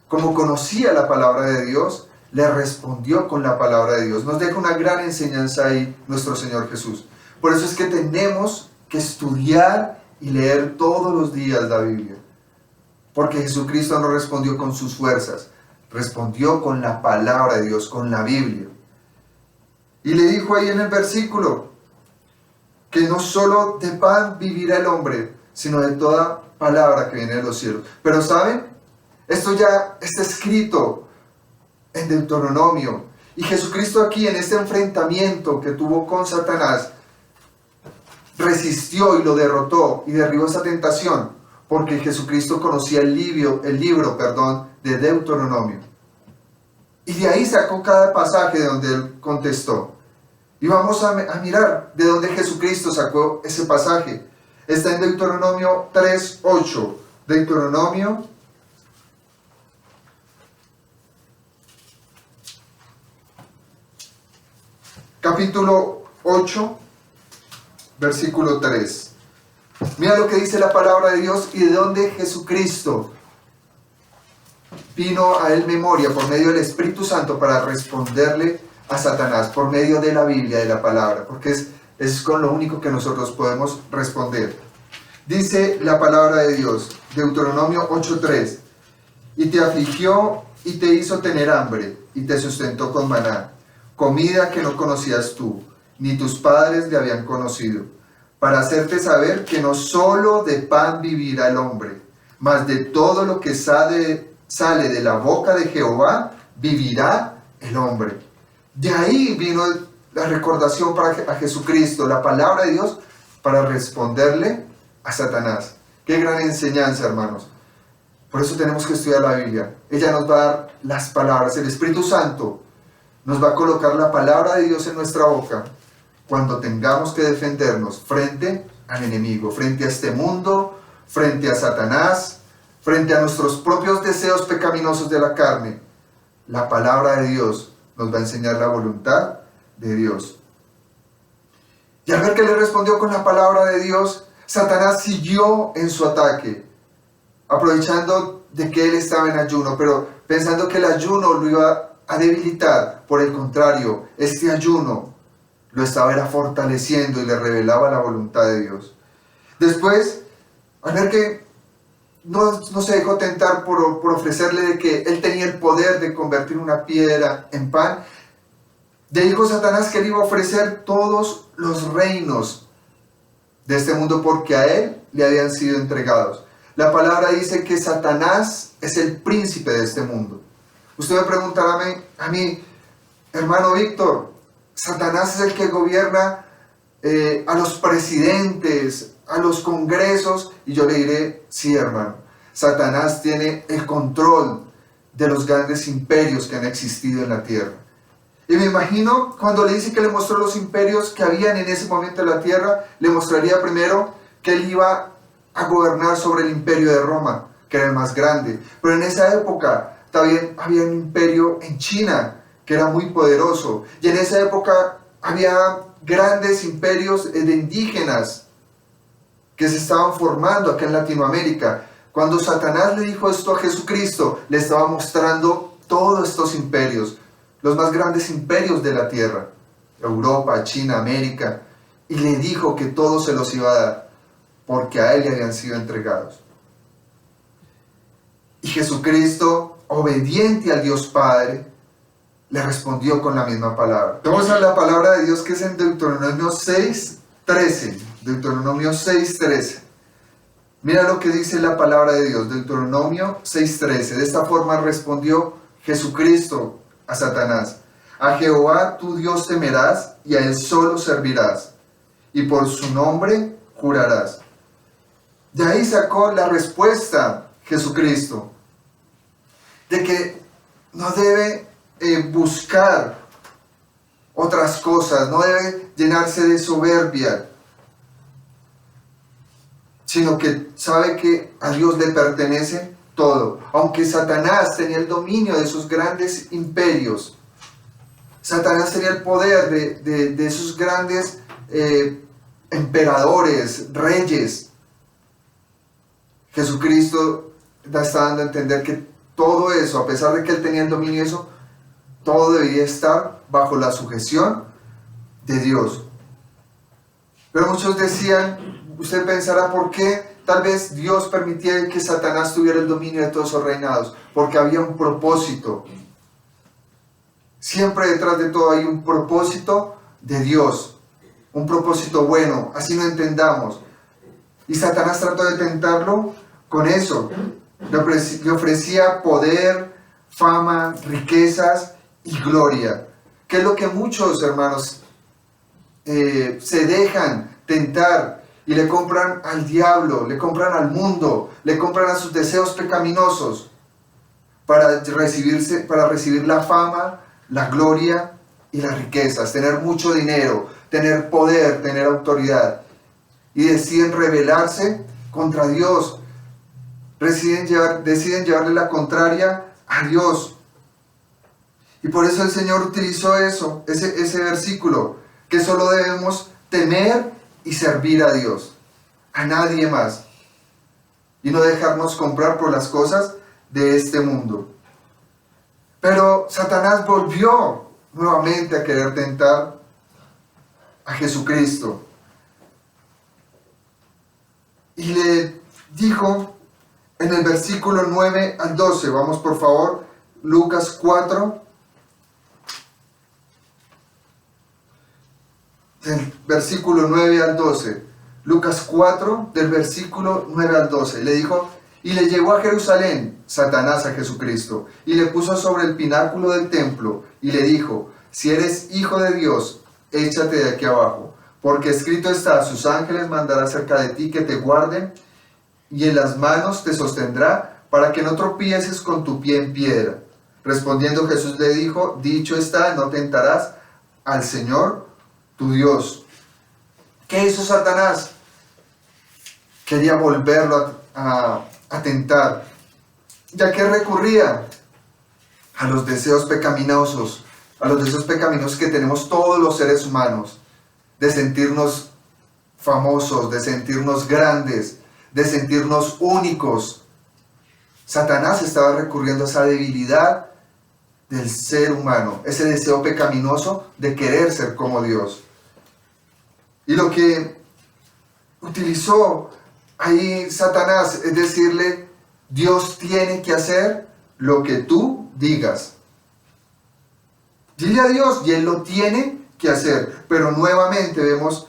como conocía la palabra de Dios, le respondió con la palabra de Dios. Nos deja una gran enseñanza ahí nuestro Señor Jesús. Por eso es que tenemos que estudiar y leer todos los días la Biblia. Porque Jesucristo no respondió con sus fuerzas, respondió con la palabra de Dios, con la Biblia. Y le dijo ahí en el versículo que no solo de pan vivirá el hombre, sino de toda palabra que viene de los cielos. Pero ¿saben? Esto ya está escrito en Deuteronomio. Y Jesucristo aquí en este enfrentamiento que tuvo con Satanás, resistió y lo derrotó y derribó esa tentación, porque Jesucristo conocía el libro de Deuteronomio. Y de ahí sacó cada pasaje de donde él contestó. Y vamos a mirar de dónde Jesucristo sacó ese pasaje. Está en Deuteronomio 3:8. Deuteronomio capítulo 8, versículo 3. Mira lo que dice la palabra de Dios y de dónde Jesucristo vino a él memoria por medio del Espíritu Santo para responderle a Satanás, por medio de la Biblia, de la palabra, porque es con lo único que nosotros podemos responder. Dice la palabra de Dios, Deuteronomio 8:3, y te afligió y te hizo tener hambre, y te sustentó con maná, comida que no conocías tú, ni tus padres le habían conocido, para hacerte saber que no solo de pan vivirá el hombre, mas de todo lo que sale de la boca de Jehová vivirá el hombre. De ahí vino la recordación a Jesucristo, la palabra de Dios, para responderle a Satanás. Qué gran enseñanza, hermanos. Por eso tenemos que estudiar la Biblia. Ella nos va a dar las palabras. El Espíritu Santo nos va a colocar la palabra de Dios en nuestra boca cuando tengamos que defendernos frente al enemigo, frente a este mundo, frente a Satanás, frente a nuestros propios deseos pecaminosos de la carne. La palabra de Dios nos va a enseñar la voluntad de Dios. Y al ver que le respondió con la palabra de Dios, Satanás siguió en su ataque, aprovechando de que él estaba en ayuno, pero pensando que el ayuno lo iba a debilitar. Por el contrario, este ayuno lo estaba fortaleciendo y le revelaba la voluntad de Dios. Después, al ver que no se dejó tentar por ofrecerle de que él tenía el poder de convertir una piedra en pan, Dijo Satanás que él iba a ofrecer todos los reinos de este mundo porque a él le habían sido entregados. La palabra dice que Satanás es el príncipe de este mundo. Usted me preguntará a mí, hermano Víctor, Satanás es el que gobierna a los presidentes, a los congresos, y yo le diré, sí, hermano, Satanás tiene el control de los grandes imperios que han existido en la tierra. Y me imagino cuando le dice que le mostró los imperios que habían en ese momento en la tierra, le mostraría primero que él iba a gobernar sobre el imperio de Roma, que era el más grande. Pero en esa época también había un imperio en China, que era muy poderoso. Y en esa época había grandes imperios de indígenas que se estaban formando acá en Latinoamérica. Cuando Satanás le dijo esto a Jesucristo, le estaba mostrando todos estos imperios, los más grandes imperios de la tierra, Europa, China, América, y le dijo que todo se los iba a dar, porque a él le habían sido entregados. Y Jesucristo, obediente al Dios Padre, le respondió con la misma palabra. Vamos a la palabra de Dios que es en Deuteronomio 6:13. Deuteronomio 6:13. Mira lo que dice la palabra de Dios, Deuteronomio 6:13. De esta forma respondió Jesucristo a Satanás: a Jehová tu Dios temerás y a él solo servirás, y por su nombre jurarás. De ahí sacó la respuesta Jesucristo, de que no debe buscar otras cosas, no debe llenarse de soberbia, sino que sabe que a Dios le pertenece todo. Aunque Satanás tenía el dominio de esos grandes imperios, Satanás tenía el poder de esos grandes emperadores, reyes, Jesucristo está dando a entender que todo eso, a pesar de que él tenía el dominio de eso, todo debía estar bajo la sujeción de Dios. Pero muchos decían, usted pensará, ¿por qué tal vez Dios permitía que Satanás tuviera el dominio de todos esos reinados? Porque había un propósito. Siempre detrás de todo hay un propósito de Dios, un propósito bueno, así lo entendamos. Y Satanás trató de tentarlo con eso. Le ofrecía poder, fama, riquezas y gloria. Que es lo que muchos hermanos se dejan tentar y le compran al diablo, le compran al mundo, le compran a sus deseos pecaminosos para recibir la fama, la gloria y las riquezas, tener mucho dinero, tener poder, tener autoridad. Y deciden rebelarse contra Dios, deciden llevarle la contraria a Dios. Y por eso el Señor utilizó ese versículo, que solo debemos temer y servir a Dios, a nadie más, y no dejarnos comprar por las cosas de este mundo. Pero Satanás volvió nuevamente a querer tentar a Jesucristo. Y le dijo en el versículo 9 al 12, vamos por favor, Lucas 4, del versículo 9 al 12. Lucas 4, del versículo 9 al 12. Le dijo, y le llevó a Jerusalén Satanás a Jesucristo, y le puso sobre el pináculo del templo, y le dijo, si eres hijo de Dios, échate de aquí abajo, porque escrito está, sus ángeles mandará cerca de ti que te guarden, y en las manos te sostendrá, para que no tropieces con tu pie en piedra. Respondiendo Jesús le dijo, dicho está, no tentarás al Señor tu Dios. ¿Qué hizo Satanás? Quería volverlo a tentar, ya que recurría a los deseos pecaminosos, que tenemos todos los seres humanos, de sentirnos famosos, de sentirnos grandes, de sentirnos únicos. Satanás estaba recurriendo a esa debilidad del ser humano, ese deseo pecaminoso de querer ser como Dios. Y lo que utilizó ahí Satanás es decirle, Dios tiene que hacer lo que tú digas. Dile a Dios y Él lo tiene que hacer. Pero nuevamente vemos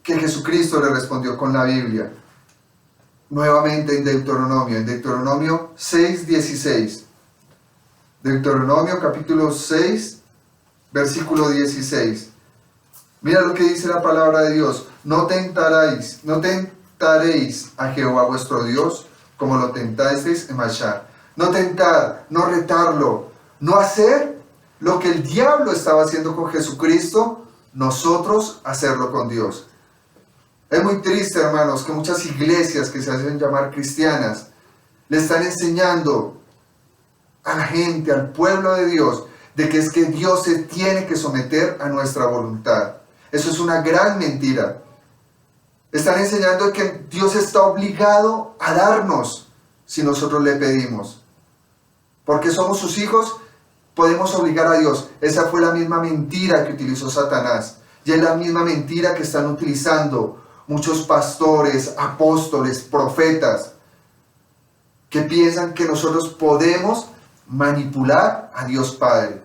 que Jesucristo le respondió con la Biblia. Nuevamente en Deuteronomio 6:16. Deuteronomio capítulo 6, versículo 16. Mira lo que dice la palabra de Dios. No tentaréis a Jehová vuestro Dios como lo tentasteis en Machar. No tentar, no retarlo, no hacer lo que el diablo estaba haciendo con Jesucristo, nosotros hacerlo con Dios. Es muy triste, hermanos, que muchas iglesias que se hacen llamar cristianas le están enseñando a la gente, al pueblo de Dios, de que es que Dios se tiene que someter a nuestra voluntad. Eso es una gran mentira. Están enseñando que Dios está obligado a darnos si nosotros le pedimos. Porque somos sus hijos, podemos obligar a Dios. Esa fue la misma mentira que utilizó Satanás. Y es la misma mentira que están utilizando muchos pastores, apóstoles, profetas, que piensan que nosotros podemos manipular a Dios Padre.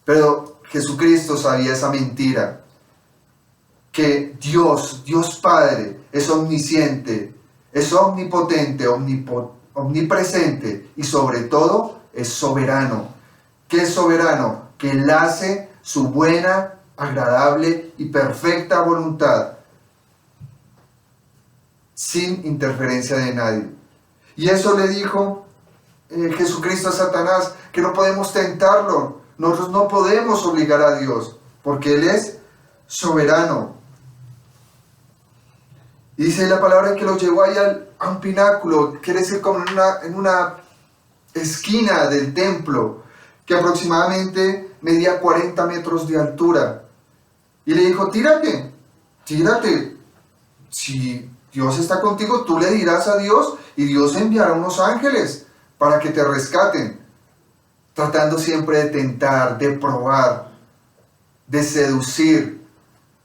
Pero Jesucristo sabía esa mentira, que Dios Padre es omnisciente, es omnipotente, omnipresente y sobre todo es soberano. ¿Qué es soberano? Que Él hace su buena, agradable y perfecta voluntad sin interferencia de nadie. Y eso le dijo Jesucristo a Satanás, que no podemos tentarlo, nosotros no podemos obligar a Dios, porque Él es soberano. Y dice la palabra que lo llevó ahí a un pináculo, quiere decir como en una esquina del templo, que aproximadamente medía 40 metros de altura. Y le dijo, tírate. Si Dios está contigo, tú le dirás a Dios y Dios enviará unos ángeles para que te rescaten. Tratando siempre de tentar, de probar, de seducir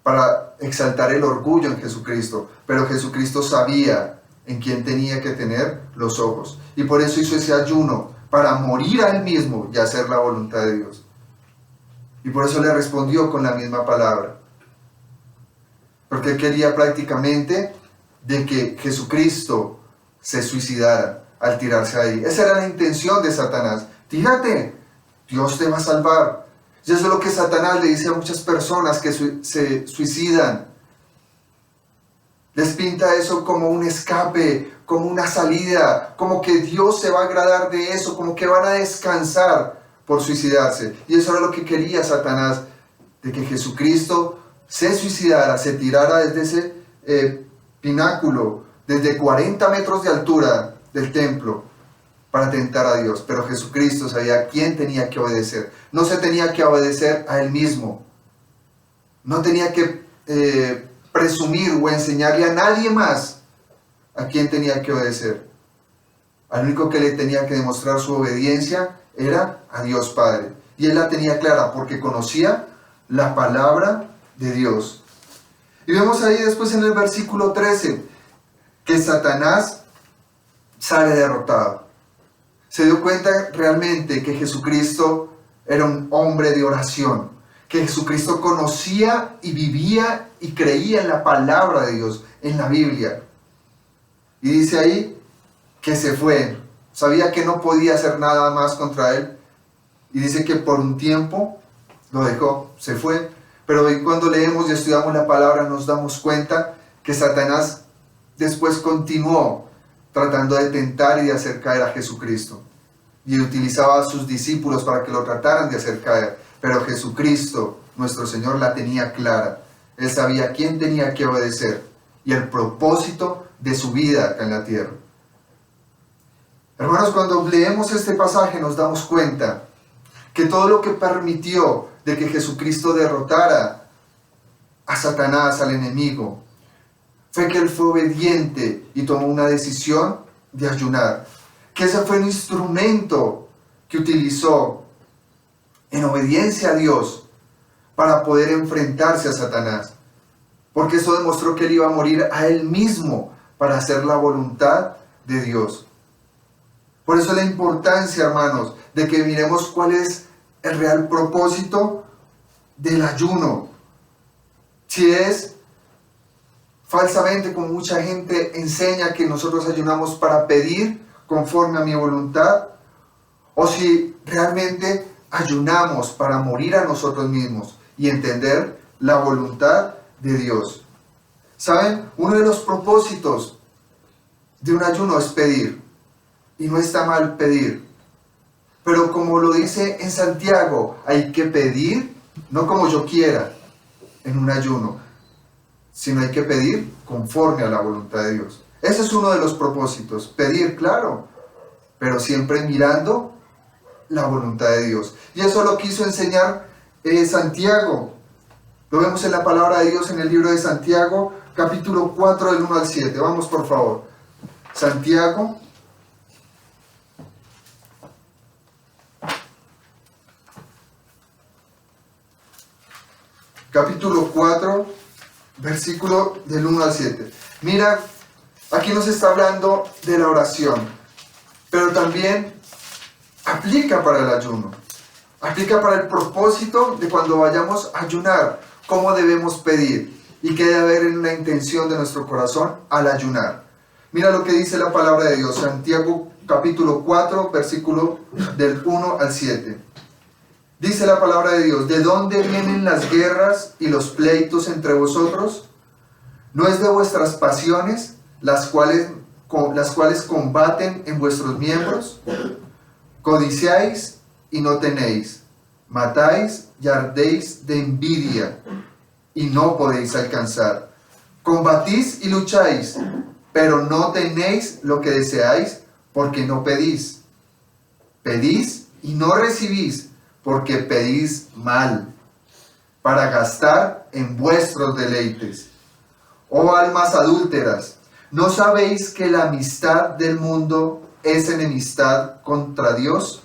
para exaltar el orgullo en Jesucristo. Pero Jesucristo sabía en quién tenía que tener los ojos. Y por eso hizo ese ayuno, para morir a Él mismo y hacer la voluntad de Dios. Y por eso le respondió con la misma palabra. Porque Él quería prácticamente de que Jesucristo se suicidara al tirarse ahí. Esa era la intención de Satanás. Tírate, Dios te va a salvar. Y eso es lo que Satanás le dice a muchas personas que se suicidan. Les pinta eso como un escape, como una salida, como que Dios se va a agradar de eso, como que van a descansar por suicidarse. Y eso era lo que quería Satanás, de que Jesucristo se suicidara, se tirara desde ese pináculo, desde 40 metros de altura del templo, para tentar a Dios. Pero Jesucristo sabía a quién tenía que obedecer. No se tenía que obedecer a Él mismo. No tenía que presumir o enseñarle a nadie más a quién tenía que obedecer. Al único que le tenía que demostrar su obediencia era a Dios Padre. Y Él la tenía clara porque conocía la palabra de Dios. Y vemos ahí después en el versículo 13 que Satanás sale derrotado. Se dio cuenta realmente que Jesucristo era un hombre de oración, que Jesucristo conocía y vivía y creía en la palabra de Dios, en la Biblia. Y dice ahí que se fue, sabía que no podía hacer nada más contra él, y dice que por un tiempo lo dejó, se fue. Pero hoy cuando leemos y estudiamos la palabra nos damos cuenta que Satanás después continuó tratando de tentar y de hacer caer a Jesucristo. Y utilizaba a sus discípulos para que lo trataran de hacer caer. Pero Jesucristo, nuestro Señor, la tenía clara. Él sabía a quién tenía que obedecer y el propósito de su vida acá en la tierra. Hermanos, cuando leemos este pasaje nos damos cuenta que todo lo que permitió de que Jesucristo derrotara a Satanás, al enemigo, fue que Él fue obediente y tomó una decisión de ayunar. Que ese fue el instrumento que utilizó en obediencia a Dios para poder enfrentarse a Satanás. Porque eso demostró que Él iba a morir a Él mismo para hacer la voluntad de Dios. Por eso la importancia, hermanos, de que miremos cuál es el real propósito del ayuno. Si es falsamente, como mucha gente enseña, que nosotros ayunamos para pedir conforme a mi voluntad, o si realmente ayunamos para morir a nosotros mismos y entender la voluntad de Dios. ¿Saben? Uno de los propósitos de un ayuno es pedir, y no está mal pedir, pero como lo dice en Santiago, hay que pedir no como yo quiera en un ayuno, sino hay que pedir conforme a la voluntad de Dios. Ese es uno de los propósitos, pedir, claro, pero siempre mirando la voluntad de Dios. Y eso lo quiso enseñar Santiago. Lo vemos en la palabra de Dios en el libro de Santiago, capítulo 4, del 1 al 7. Vamos, por favor. Santiago, capítulo 4, versículo del 1 al 7. Mira, aquí nos está hablando de la oración, pero también aplica para el ayuno. Aplica para el propósito de cuando vayamos a ayunar, cómo debemos pedir y qué debe haber en la intención de nuestro corazón al ayunar. Mira lo que dice la palabra de Dios, Santiago capítulo 4, versículo del 1 al 7. Dice la palabra de Dios: ¿de dónde vienen las guerras y los pleitos entre vosotros? ¿No es de vuestras pasiones las cuales combaten en vuestros miembros? Codiciáis y no tenéis, matáis y ardéis de envidia y no podéis alcanzar. Combatís y lucháis, pero no tenéis lo que deseáis, porque no pedís. Pedís y no recibís, porque pedís mal, para gastar en vuestros deleites. Oh almas adúlteras, ¿no sabéis que la amistad del mundo es enemistad contra Dios?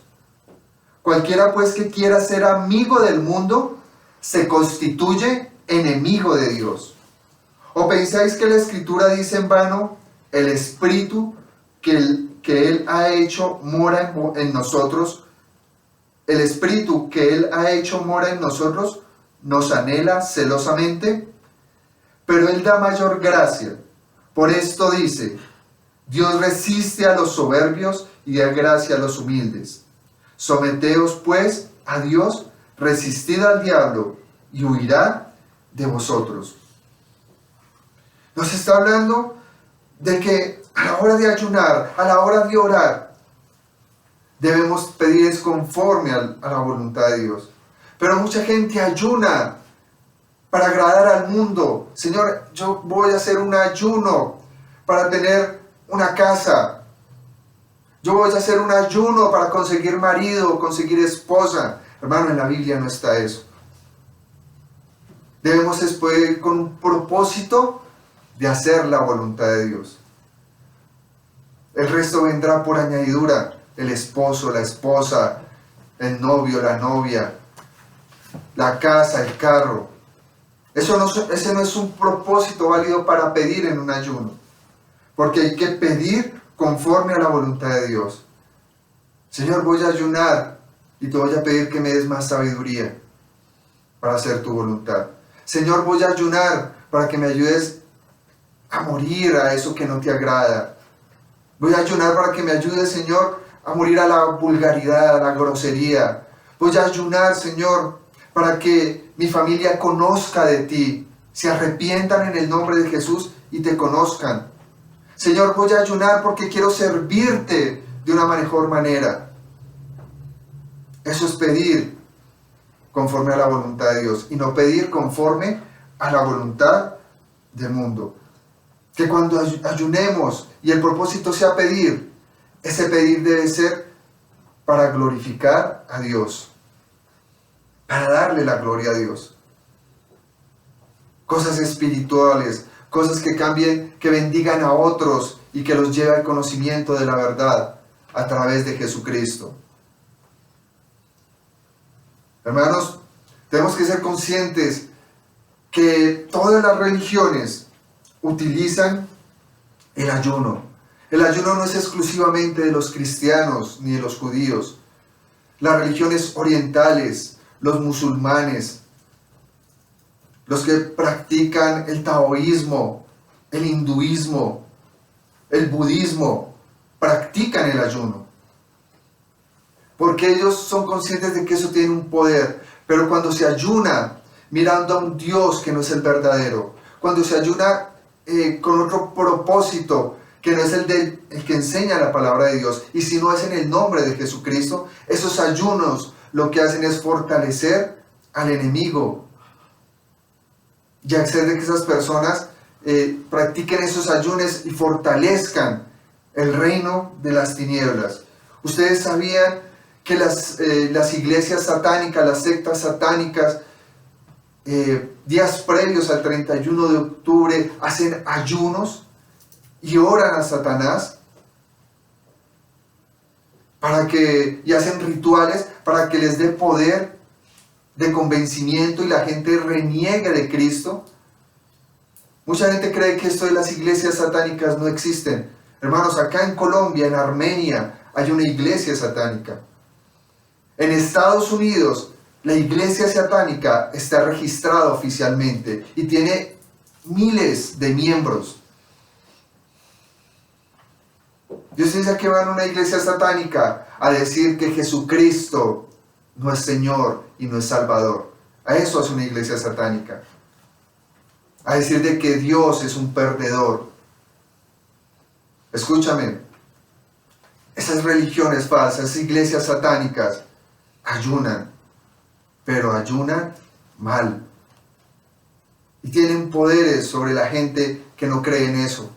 Cualquiera pues que quiera ser amigo del mundo, se constituye enemigo de Dios. ¿O pensáis que la Escritura dice en vano: el Espíritu que Él ha hecho mora en nosotros? El Espíritu que Él ha hecho mora en nosotros, nos anhela celosamente, pero Él da mayor gracia. Por esto dice: Dios resiste a los soberbios y da gracia a los humildes. Someteos pues a Dios, resistid al diablo y huirá de vosotros. Nos está hablando de que a la hora de ayunar, a la hora de orar, debemos pedir conforme a la voluntad de Dios. Pero mucha gente ayuna para agradar al mundo. Señor, yo voy a hacer un ayuno para tener una casa. Yo voy a hacer un ayuno para conseguir marido, conseguir esposa. Hermano, en la Biblia no está eso. Debemos después con un propósito de hacer la voluntad de Dios. El resto vendrá por añadidura: el esposo, la esposa, el novio, la novia, la casa, el carro. Ese no es un propósito válido para pedir en un ayuno, porque hay que pedir conforme a la voluntad de Dios. Señor, voy a ayunar y te voy a pedir que me des más sabiduría para hacer tu voluntad. Señor, voy a ayunar para que me ayudes a morir a eso que no te agrada. Voy a ayunar para que me ayudes, Señor, a morir a la vulgaridad, a la grosería. Voy a ayunar, Señor, para que mi familia conozca de ti, se arrepientan en el nombre de Jesús y te conozcan. Señor, voy a ayunar porque quiero servirte de una mejor manera. Eso es pedir conforme a la voluntad de Dios y no pedir conforme a la voluntad del mundo. Que cuando ayunemos y el propósito sea pedir, ese pedir debe ser para glorificar a Dios, para darle la gloria a Dios. Cosas espirituales, cosas que cambien, que bendigan a otros y que los lleve al conocimiento de la verdad a través de Jesucristo. Hermanos, tenemos que ser conscientes que todas las religiones utilizan el ayuno. El ayuno no es exclusivamente de los cristianos ni de los judíos. las religiones orientales, los musulmanes, los que practican el taoísmo, el hinduismo, el budismo, practican el ayuno. Porque ellos son conscientes de que eso tiene un poder. Pero cuando se ayuna mirando a un Dios que no es el verdadero, cuando se ayuna con otro propósito que no es el que enseña la palabra de Dios, y si no es en el nombre de Jesucristo, esos ayunos lo que hacen es fortalecer al enemigo y hacer de que esas personas practiquen esos ayunos y fortalezcan el reino de las tinieblas. Ustedes sabían que las iglesias satánicas, las sectas satánicas, días previos al 31 de octubre hacen ayunos y oran a Satanás y hacen rituales para que les dé poder de convencimiento y la gente reniegue de Cristo. Mucha gente cree que esto de las iglesias satánicas no existen. Hermanos, acá en Colombia, en Armenia, hay una iglesia satánica. En Estados Unidos, la iglesia satánica está registrada oficialmente y tiene miles de miembros. Dios dice que van a una iglesia satánica a decir que Jesucristo no es Señor y no es Salvador. A eso es una iglesia satánica. A decir de que Dios es un perdedor. Escúchame. Esas religiones falsas, esas iglesias satánicas, ayunan, pero ayunan mal. Y tienen poderes sobre la gente que no cree en eso.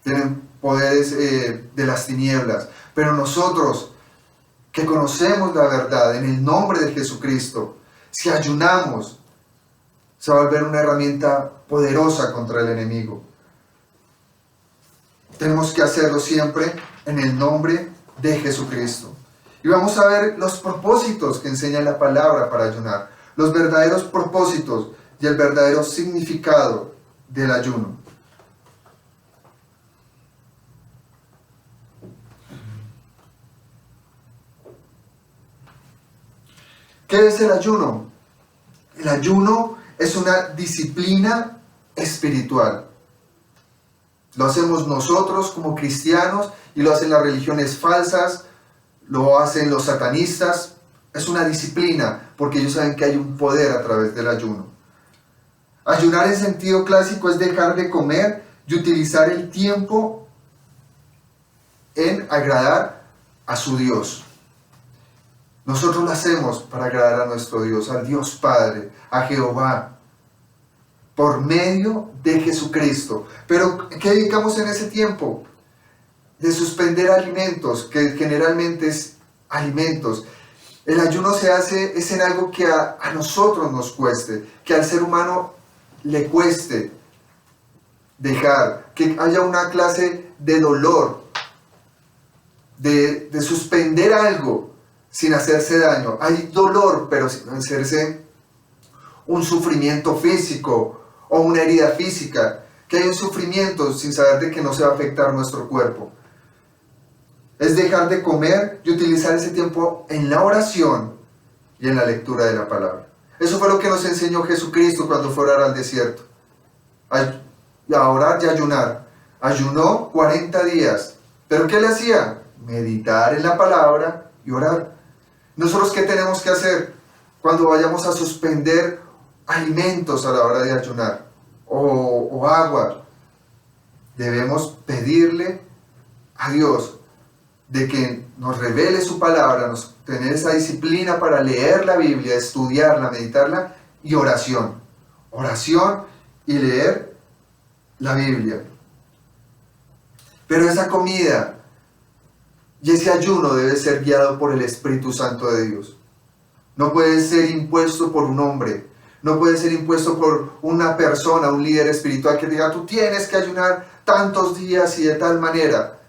Tienen poderes de las tinieblas. Pero nosotros, que conocemos la verdad en el nombre de Jesucristo, si ayunamos, se va a volver una herramienta poderosa contra el enemigo. Tenemos que hacerlo siempre en el nombre de Jesucristo. Y vamos a ver los propósitos que enseña la palabra para ayunar. Los verdaderos propósitos y el verdadero significado del ayuno. ¿Qué es el ayuno? El ayuno es una disciplina espiritual. Lo hacemos nosotros como cristianos y lo hacen las religiones falsas, lo hacen los satanistas. Es una disciplina porque ellos saben que hay un poder a través del ayuno. Ayunar en sentido clásico es dejar de comer y utilizar el tiempo en agradar a su Dios. Nosotros lo hacemos para agradar a nuestro Dios, al Dios Padre, a Jehová, por medio de Jesucristo. Pero ¿qué dedicamos en ese tiempo? De suspender alimentos, que generalmente es alimentos. El ayuno se hace es en algo que a nosotros nos cueste, que al ser humano le cueste dejar, que haya una clase de dolor, de suspender algo sin hacerse daño. Hay dolor, pero sin hacerse un sufrimiento físico o una herida física, que hay un sufrimiento sin saber de que no se va a afectar nuestro cuerpo. Es dejar de comer y utilizar ese tiempo en la oración y en la lectura de la palabra. Eso fue lo que nos enseñó Jesucristo cuando fue a orar al desierto. A orar y ayunar. Ayunó 40 días. ¿Pero qué le hacía? Meditar en la palabra y orar. ¿Nosotros qué tenemos que hacer cuando vayamos a suspender alimentos a la hora de ayunar? O agua. Debemos pedirle a Dios de que nos revele su palabra, tener esa disciplina para leer la Biblia, estudiarla, meditarla, y oración. Oración y leer la Biblia. Pero esa comida y ese ayuno debe ser guiado por el Espíritu Santo de Dios. No puede ser impuesto por un hombre, no puede ser impuesto por una persona, un líder espiritual que diga, tú tienes que ayunar tantos días y de tal manera.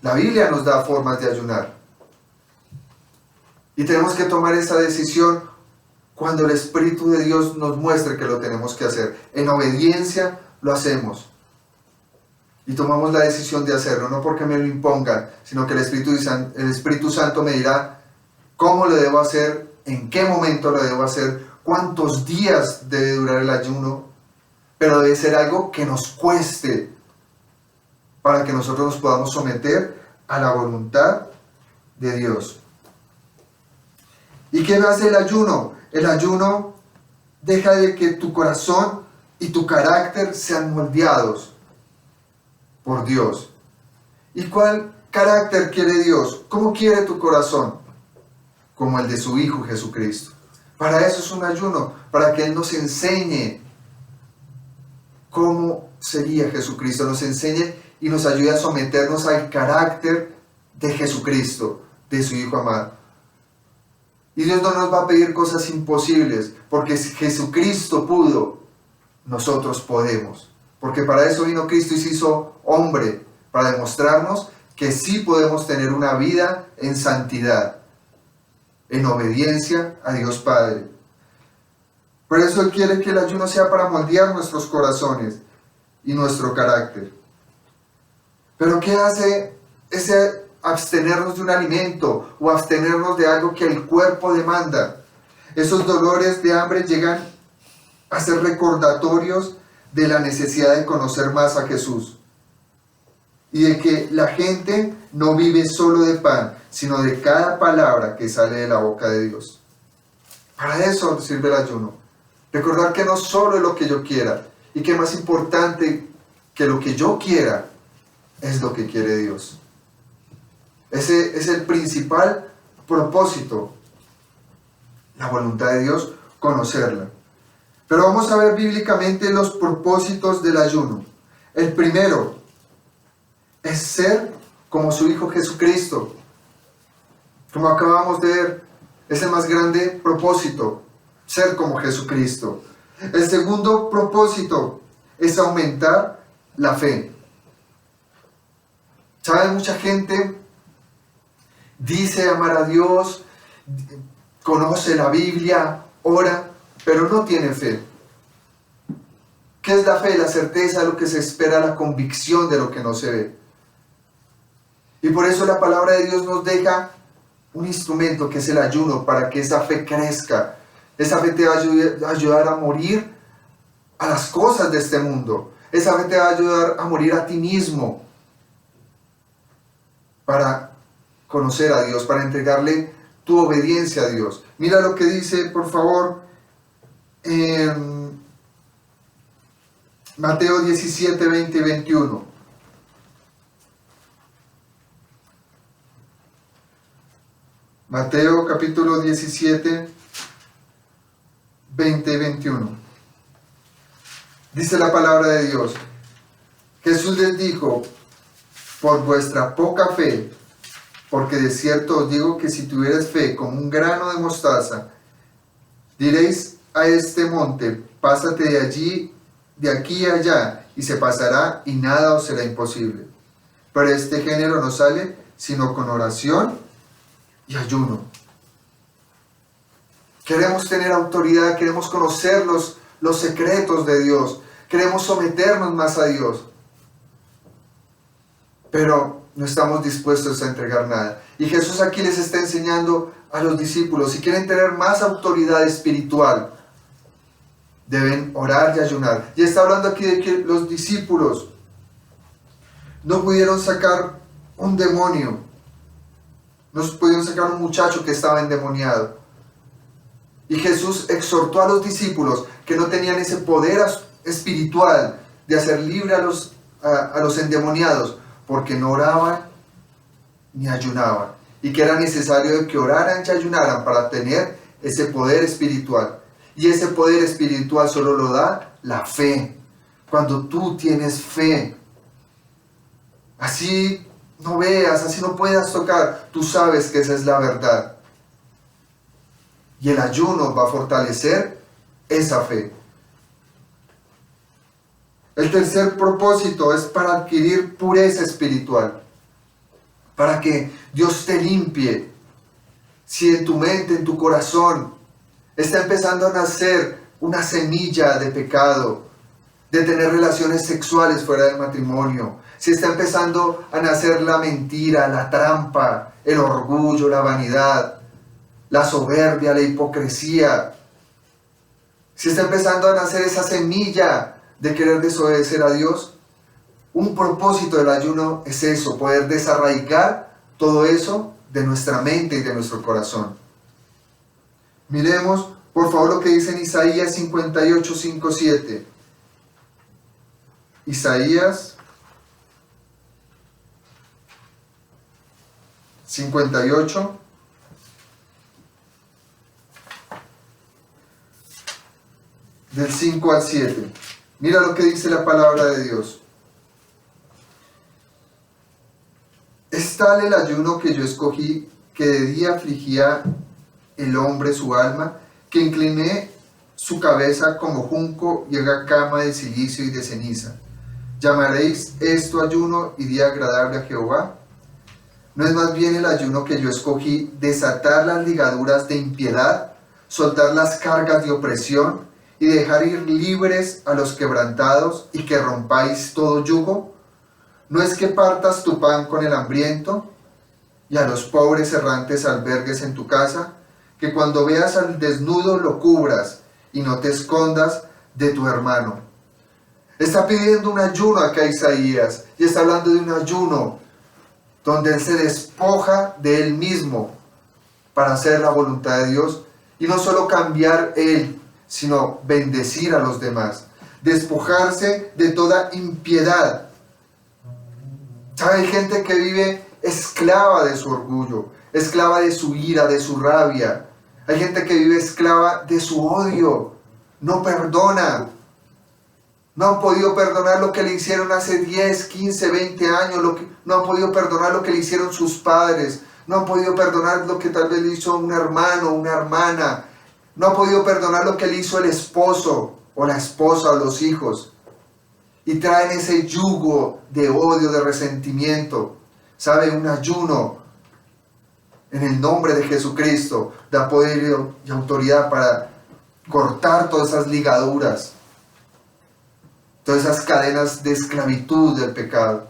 La Biblia nos da formas de ayunar. Y tenemos que tomar esa decisión cuando el Espíritu de Dios nos muestre que lo tenemos que hacer. En obediencia lo hacemos. Y tomamos la decisión de hacerlo, no porque me lo impongan, sino que el Espíritu Santo me dirá, cómo lo debo hacer, en qué momento lo debo hacer, cuántos días debe durar el ayuno, pero debe ser algo que nos cueste para que nosotros nos podamos someter a la voluntad de Dios. ¿Y qué hace el ayuno? El ayuno deja de que tu corazón y tu carácter sean moldeados por Dios. ¿Y cuál carácter quiere Dios? ¿Cómo quiere tu corazón? Como el de su Hijo Jesucristo. Para eso es un ayuno, para que Él nos enseñe cómo sería Jesucristo, nos enseñe y nos ayude a someternos al carácter de Jesucristo, de su Hijo amado. Y Dios no nos va a pedir cosas imposibles, porque si Jesucristo pudo, nosotros podemos. Porque para eso vino Cristo y se hizo hombre, para demostrarnos que sí podemos tener una vida en santidad, en obediencia a Dios Padre. Por eso Él quiere que el ayuno sea para moldear nuestros corazones y nuestro carácter. Pero ¿qué hace ese abstenernos de un alimento o abstenernos de algo que el cuerpo demanda? Esos dolores de hambre llegan a ser recordatorios de la necesidad de conocer más a Jesús y de que la gente no vive solo de pan, sino de cada palabra que sale de la boca de Dios. Para eso sirve el ayuno. Recordar que no solo es lo que yo quiera, y que más importante que lo que yo quiera es lo que quiere Dios. Ese es el principal propósito, la voluntad de Dios, conocerla. Pero vamos a ver bíblicamente los propósitos del ayuno. El primero es ser como su Hijo Jesucristo. Como acabamos de ver, es el más grande propósito, ser como Jesucristo. El segundo propósito es aumentar la fe. ¿Saben? Mucha gente dice amar a Dios, conoce la Biblia, ora, pero no tiene fe. ¿Qué es la fe? La certeza de lo que se espera, la convicción de lo que no se ve. Y por eso la palabra de Dios nos deja un instrumento que es el ayuno para que esa fe crezca. Esa fe te va a ayudar a morir a las cosas de este mundo. Esa fe te va a ayudar a morir a ti mismo para conocer a Dios, para entregarle tu obediencia a Dios. Mira lo que dice, por favor, en Mateo 17, 20 y 21. Mateo capítulo 17, 20 y 21. Dice la palabra de Dios. Jesús les dijo: por vuestra poca fe, porque de cierto os digo que si tuvierais fe como un grano de mostaza, diréis a este monte: pásate de aquí a allá, y se pasará, y nada os será imposible. Pero este género no sale sino con oración y ayuno. Queremos tener autoridad, queremos conocer los secretos de Dios, queremos someternos más a Dios, pero no estamos dispuestos a entregar nada. Y Jesús aquí les está enseñando a los discípulos: si quieren tener más autoridad espiritual, deben orar y ayunar. Y está hablando aquí de que los discípulos no pudieron sacar un demonio, no pudieron sacar un muchacho que estaba endemoniado. Y Jesús exhortó a los discípulos que no tenían ese poder espiritual de hacer libre a los endemoniados, porque no oraban ni ayunaban, y que era necesario que oraran y ayunaran para tener ese poder espiritual. Y ese poder espiritual solo lo da la fe. Cuando tú tienes fe, así no veas, así no puedas tocar, tú sabes que esa es la verdad. Y el ayuno va a fortalecer esa fe. El tercer propósito es para adquirir pureza espiritual, para que Dios te limpie. Si en tu mente, en tu corazón, está empezando a nacer una semilla de pecado, de tener relaciones sexuales fuera del matrimonio, si está empezando a nacer la mentira, la trampa, el orgullo, la vanidad, la soberbia, la hipocresía, si está empezando a nacer esa semilla de querer desobedecer a Dios, un propósito del ayuno es eso, poder desarraigar todo eso de nuestra mente y de nuestro corazón. Miremos, por favor, lo que dice en Isaías 58, 5, 7. Isaías 58, del 5 al 7. Mira lo que dice la palabra de Dios. Es tal el ayuno que yo escogí, que de día afligía el hombre su alma, que incliné su cabeza como junco y haga cama de silicio y de ceniza. ¿Llamaréis esto ayuno y día agradable a Jehová? ¿No es más bien el ayuno que yo escogí desatar las ligaduras de impiedad, soltar las cargas de opresión y dejar ir libres a los quebrantados y que rompáis todo yugo? ¿No es que partas tu pan con el hambriento y a los pobres errantes albergues en tu casa? Que cuando veas al desnudo lo cubras y no te escondas de tu hermano. Está pidiendo un ayuno acá Isaías y está hablando de un ayuno donde él se despoja de él mismo para hacer la voluntad de Dios y no solo cambiar él, sino bendecir a los demás, despojarse de toda impiedad. ¿Sabe? Hay gente que vive esclava de su orgullo, esclava de su ira, de su rabia. Hay gente que vive esclava de su odio, no perdona. No han podido perdonar lo que le hicieron hace 10, 15, 20 años, no han podido perdonar lo que le hicieron sus padres, no han podido perdonar lo que tal vez le hizo un hermano, una hermana, no han podido perdonar lo que le hizo el esposo o la esposa o los hijos. Y traen ese yugo de odio, de resentimiento. ¿Sabe? Un ayuno en el nombre de Jesucristo da poder y autoridad para cortar todas esas ligaduras, todas esas cadenas de esclavitud del pecado.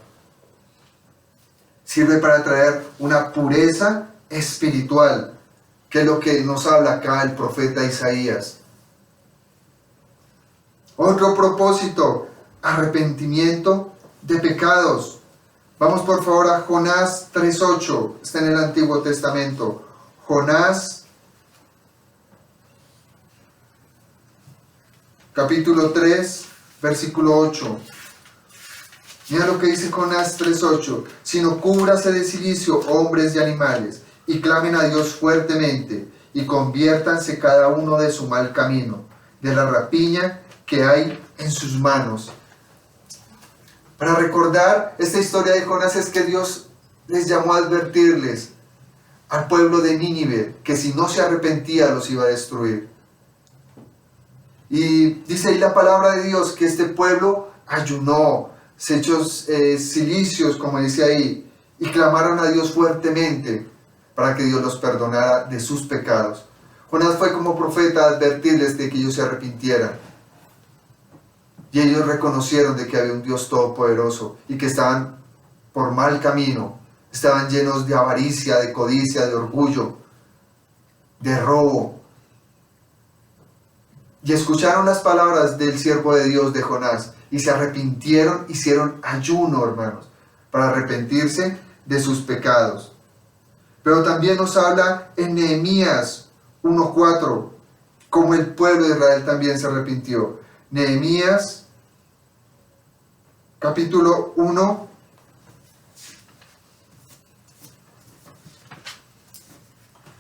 Sirve para traer una pureza espiritual, que es lo que nos habla acá el profeta Isaías. Otro propósito, arrepentimiento de pecados. Vamos por favor a Jonás 3:8, está en el Antiguo Testamento. Jonás, capítulo 3, versículo 8. Mira lo que dice Jonás 3:8. Sino cúbrase de silicio hombres y animales, y clamen a Dios fuertemente, y conviértanse cada uno de su mal camino, de la rapiña que hay en sus manos. Para recordar esta historia de Jonás es que Dios les llamó a advertirles al pueblo de Nínive que si no se arrepentía los iba a destruir. Y dice ahí la palabra de Dios que este pueblo ayunó, se echó cilicios, como dice ahí, y clamaron a Dios fuertemente para que Dios los perdonara de sus pecados. Jonás fue como profeta a advertirles de que ellos se arrepintieran. Y ellos reconocieron de que había un Dios todopoderoso y que estaban por mal camino, estaban llenos de avaricia, de codicia, de orgullo, de robo. Y escucharon las palabras del siervo de Dios, de Jonás, y se arrepintieron, hicieron ayuno, hermanos, para arrepentirse de sus pecados. Pero también nos habla en Nehemías 1:4, como el pueblo de Israel también se arrepintió. Nehemías capítulo 1,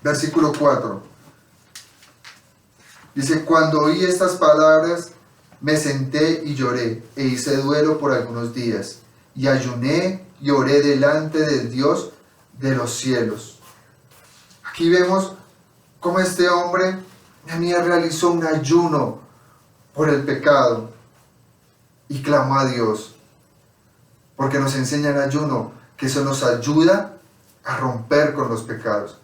versículo 4. Dice: cuando oí estas palabras, me senté y lloré, e hice duelo por algunos días, y ayuné y oré delante del Dios de los cielos. Aquí vemos cómo este hombre, Nehemías, realizó un ayuno por el pecado y clamó a Dios. Porque nos enseña el ayuno, que eso nos ayuda a romper con los pecados.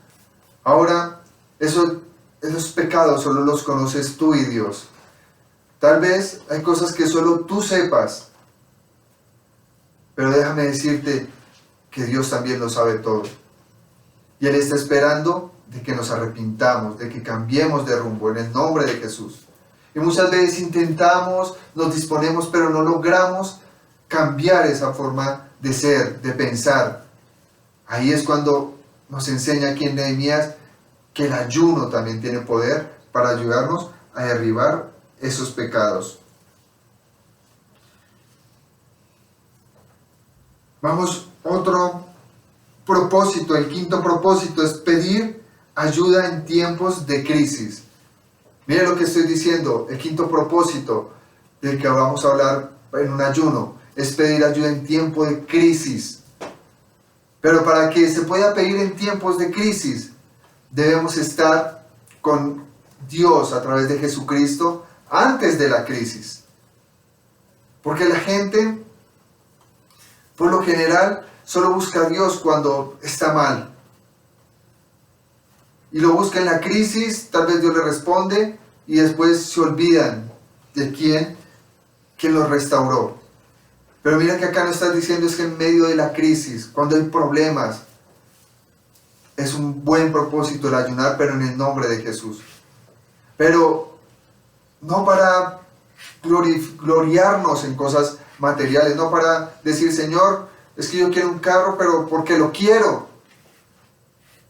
Ahora, esos pecados solo los conoces tú y Dios. Tal vez hay cosas que solo tú sepas, pero déjame decirte que Dios también lo sabe todo. Y Él está esperando de que nos arrepintamos, de que cambiemos de rumbo en el nombre de Jesús. Y muchas veces intentamos, nos disponemos, pero no logramos cambiar esa forma de ser, de pensar. Ahí es cuando nos enseña aquí en Nehemías que el ayuno también tiene poder para ayudarnos a derribar esos pecados. Vamos, otro propósito, el quinto propósito es pedir ayuda en tiempos de crisis. Miren lo que estoy diciendo, el quinto propósito del que vamos a hablar en un ayuno es pedir ayuda en tiempo de crisis. Pero para que se pueda pedir en tiempos de crisis, debemos estar con Dios a través de Jesucristo antes de la crisis. Porque la gente, por lo general, solo busca a Dios cuando está mal. Y lo busca en la crisis, tal vez Dios le responde, y después se olvidan de quién los restauró. Pero mira que acá nos está diciendo es que en medio de la crisis, cuando hay problemas, es un buen propósito el ayunar, pero en el nombre de Jesús. Pero no para gloriarnos en cosas materiales, no para decir, Señor, es que yo quiero un carro, pero porque lo quiero,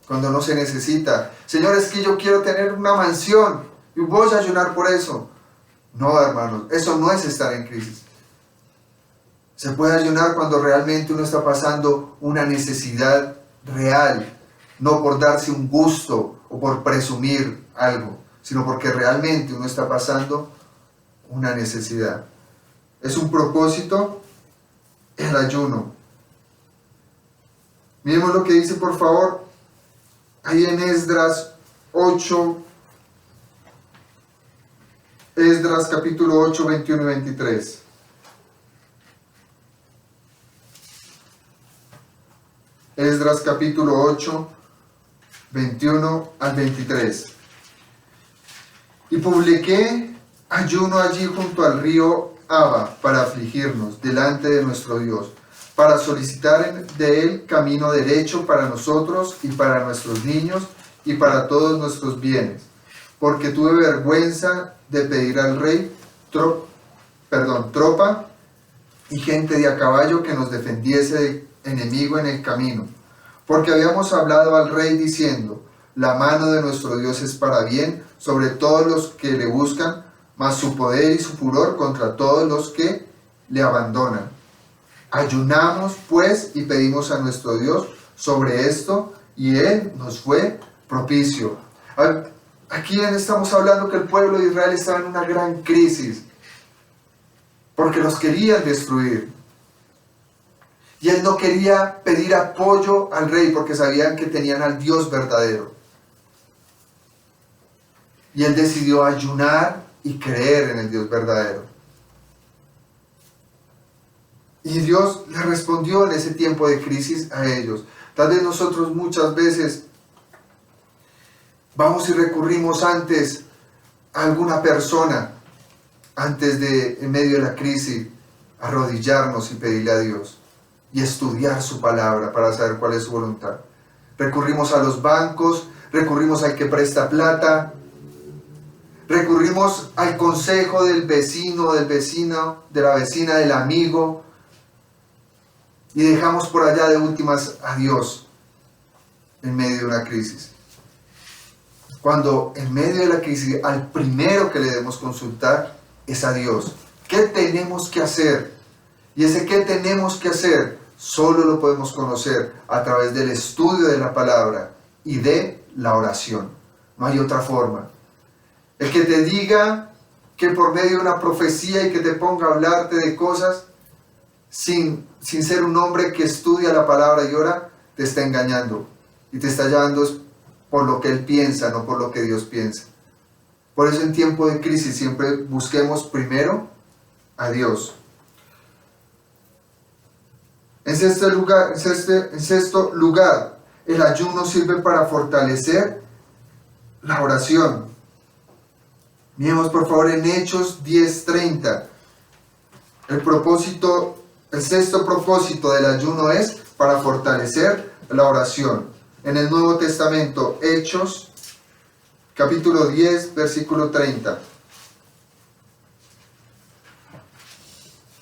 cuando no se necesita. Señor, es que yo quiero tener una mansión y voy a ayunar por eso. No, hermanos, eso no es estar en crisis. Se puede ayunar cuando realmente uno está pasando una necesidad real, no por darse un gusto o por presumir algo, sino porque realmente uno está pasando una necesidad. Es un propósito el ayuno. Miremos lo que dice, por favor, ahí en Esdras 8, Esdras capítulo 8, 21 y 23. Esdras capítulo 8, 21 al 23. Y publiqué ayuno allí junto al río Abba para afligirnos delante de nuestro Dios, para solicitar de él camino derecho para nosotros y para nuestros niños y para todos nuestros bienes, porque tuve vergüenza de pedir al rey tropa y gente de a caballo que nos defendiese del enemigo en el camino, porque habíamos hablado al rey diciendo, la mano de nuestro Dios es para bien sobre todos los que le buscan, mas su poder y su furor contra todos los que le abandonan. Ayunamos pues y pedimos a nuestro Dios sobre esto, y él nos fue propicio. Aquí estamos hablando que el pueblo de Israel estaba en una gran crisis, porque los querían destruir. Y él no quería pedir apoyo al rey, porque sabían que tenían al Dios verdadero. Y él decidió ayunar y creer en el Dios verdadero. Y Dios le respondió en ese tiempo de crisis a ellos. Tal vez nosotros muchas veces vamos y recurrimos antes a alguna persona, antes de, en medio de la crisis, arrodillarnos y pedirle a Dios y estudiar su palabra para saber cuál es su voluntad. Recurrimos a los bancos, recurrimos al que presta plata, recurrimos al consejo del vecino, de la vecina, del amigo, y dejamos por allá de últimas a Dios en medio de una crisis. Cuando en medio de la crisis al primero que le debemos consultar es a Dios. ¿Qué tenemos que hacer? Y ese qué tenemos que hacer solo lo podemos conocer a través del estudio de la palabra y de la oración. No hay otra forma. El que te diga que por medio de una profecía y que te ponga a hablarte de cosas sin ser un hombre que estudia la palabra y ora, te está engañando y te está llevando por lo que él piensa, no por lo que Dios piensa. Por eso en tiempo de crisis siempre busquemos primero a Dios. En sexto lugar, el ayuno sirve para fortalecer la oración. Miremos por favor en Hechos 10:30. El sexto propósito del ayuno es para fortalecer la oración. en el Nuevo Testamento, Hechos, capítulo 10, versículo 30.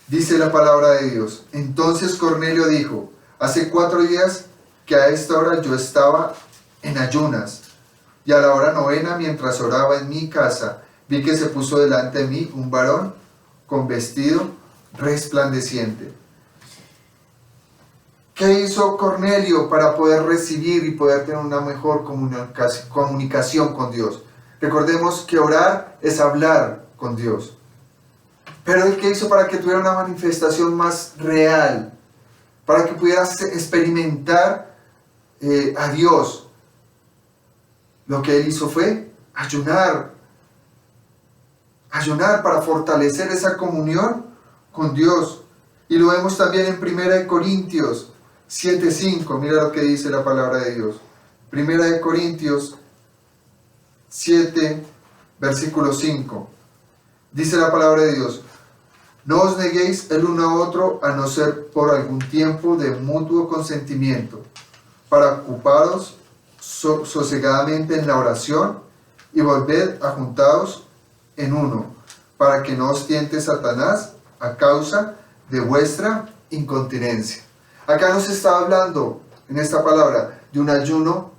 Dice la palabra de Dios: entonces Cornelio dijo: hace 4 días que a esta hora yo estaba en ayunas, y a la hora 9, mientras oraba en mi casa, vi que se puso delante de mí un varón con vestido resplandeciente. ¿Qué hizo Cornelio para poder recibir y poder tener una mejor comunicación con Dios? Recordemos que orar es hablar con Dios. Pero ¿el qué hizo para que tuviera una manifestación más real? Para que pudieras experimentar a Dios. Lo que él hizo fue ayunar. Ayunar para fortalecer esa comunión con Dios. Y lo vemos también en 1 Corintios 7:5. Mira lo que dice la palabra de Dios. 1 Corintios 7, versículo 5. Dice la palabra de Dios: no os neguéis el uno a otro, a no ser por algún tiempo de mutuo consentimiento, para ocuparos sosegadamente en la oración, y volved a juntaros en uno, para que no os tiente Satanás a causa de vuestra incontinencia. Acá nos está hablando, en esta palabra, de un ayuno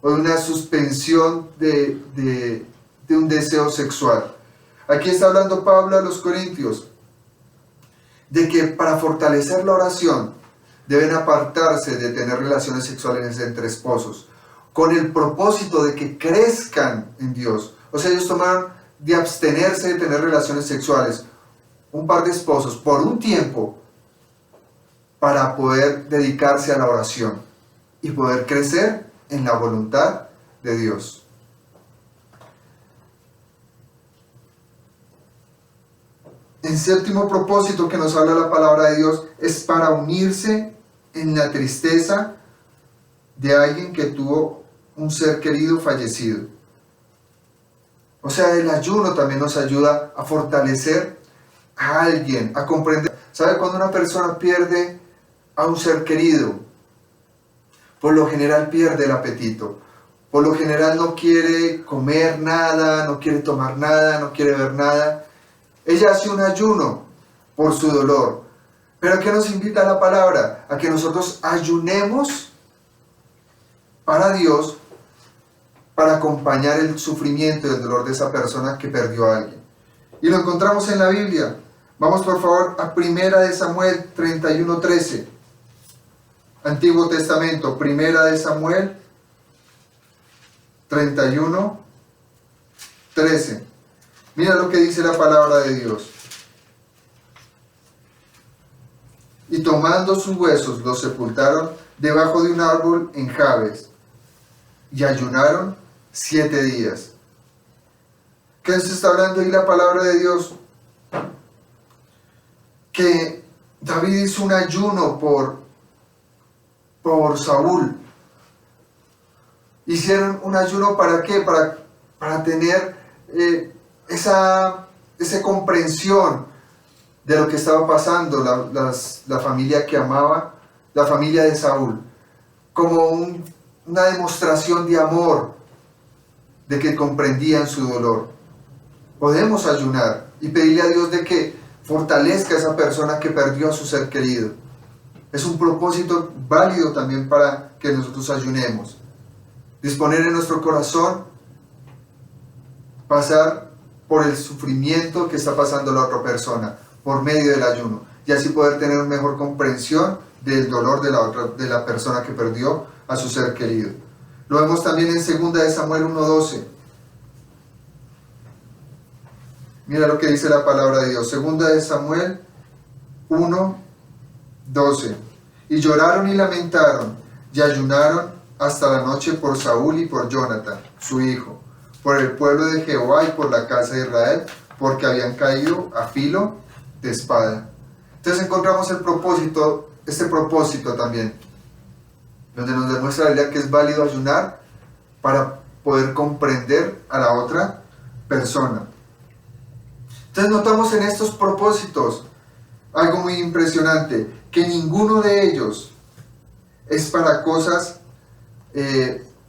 o de una suspensión de un deseo sexual. Aquí está hablando Pablo a los Corintios de que para fortalecer la oración deben apartarse de tener relaciones sexuales entre esposos, con el propósito de que crezcan en Dios. O sea, ellos tomaron de abstenerse de tener relaciones sexuales, un par de esposos, por un tiempo, para poder dedicarse a la oración y poder crecer en la voluntad de Dios. El séptimo propósito que nos habla la palabra de Dios es para unirse en la tristeza de alguien que tuvo un ser querido fallecido. O sea, el ayuno también nos ayuda a fortalecer a alguien, a comprender. ¿Sabe cuando una persona pierde a un ser querido? Por lo general pierde el apetito. Por lo general no quiere comer nada, no quiere tomar nada, no quiere ver nada. Ella hace un ayuno por su dolor. Pero ¿qué nos invita la palabra? A que nosotros ayunemos para Dios, para acompañar el sufrimiento y el dolor de esa persona que perdió a alguien. Y lo encontramos en la Biblia. Vamos por favor a 1 Samuel 31:13. Antiguo Testamento, 1 Samuel 31:13. Mira lo que dice la palabra de Dios. Y tomando sus huesos los sepultaron debajo de un árbol en Jabes, y ayunaron 7 días. ¿Qué se está hablando ahí la palabra de Dios? Que David hizo un ayuno por Saúl. Hicieron un ayuno ¿para qué? Para tener esa comprensión de lo que estaba pasando la familia que amaba, la familia de Saúl, como una demostración de amor, de que comprendían su dolor. Podemos ayunar y pedirle a Dios de que fortalezca a esa persona que perdió a su ser querido. Es un propósito válido también para que nosotros ayunemos. Disponer en nuestro corazón, pasar por el sufrimiento que está pasando la otra persona, por medio del ayuno, y así poder tener una mejor comprensión del dolor de la persona que perdió a su ser querido. Lo vemos también en 2 Samuel 1:12. Mira lo que dice la palabra de Dios. 2 Samuel 1:12. Y lloraron y lamentaron, y ayunaron hasta la noche por Saúl y por Jonathan, su hijo, por el pueblo de Jehová y por la casa de Israel, porque habían caído a filo de espada. Entonces encontramos este propósito también, donde nos demuestra la idea que es válido ayunar para poder comprender a la otra persona. Entonces notamos en estos propósitos algo muy impresionante, que ninguno de ellos es para cosas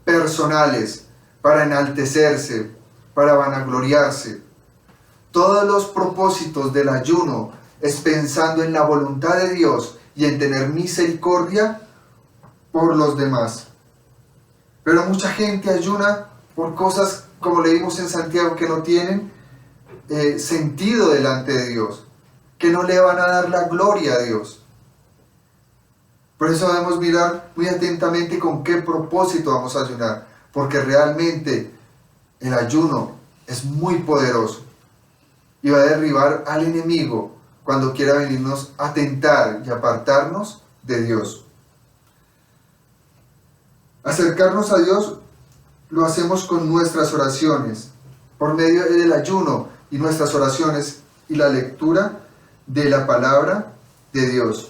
personales, para enaltecerse, para vanagloriarse. Todos los propósitos del ayuno es pensando en la voluntad de Dios y en tener misericordia por los demás. Pero mucha gente ayuna por cosas, como leímos en Santiago, que no tienen sentido delante de Dios, que no le van a dar la gloria a Dios. Por eso debemos mirar muy atentamente con qué propósito vamos a ayunar, porque realmente el ayuno es muy poderoso y va a derribar al enemigo cuando quiera venirnos a tentar y apartarnos de Dios. Acercarnos a Dios lo hacemos con nuestras oraciones, por medio del ayuno y nuestras oraciones y la lectura de la palabra de Dios.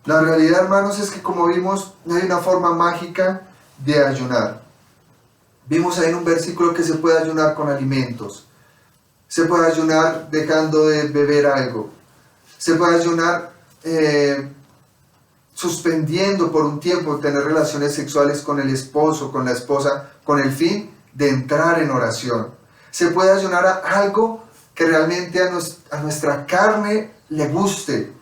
La realidad, hermanos, es que como vimos, no hay una forma mágica de ayunar. Vimos ahí en un versículo que se puede ayunar con alimentos. Se puede ayunar dejando de beber algo. Se puede ayunar suspendiendo por un tiempo tener relaciones sexuales con el esposo, con la esposa, con el fin de entrar en oración. Se puede ayunar a algo que realmente a nuestra carne le guste.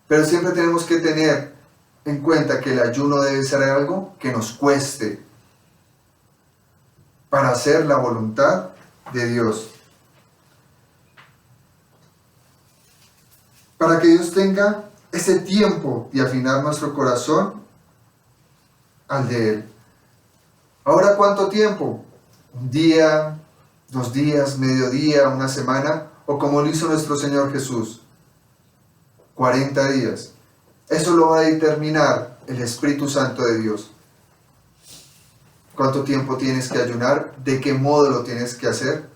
Pero siempre tenemos que tener en cuenta que el ayuno debe ser algo que nos cueste para hacer la voluntad de Dios. Para que Dios tenga ese tiempo de afinar nuestro corazón al de Él. Ahora, ¿cuánto tiempo? ¿Un día, 2 días, mediodía, una semana? ¿O como lo hizo nuestro Señor Jesús? 40 días. Eso lo va a determinar el Espíritu Santo de Dios. ¿Cuánto tiempo tienes que ayunar? ¿De qué modo lo tienes que hacer?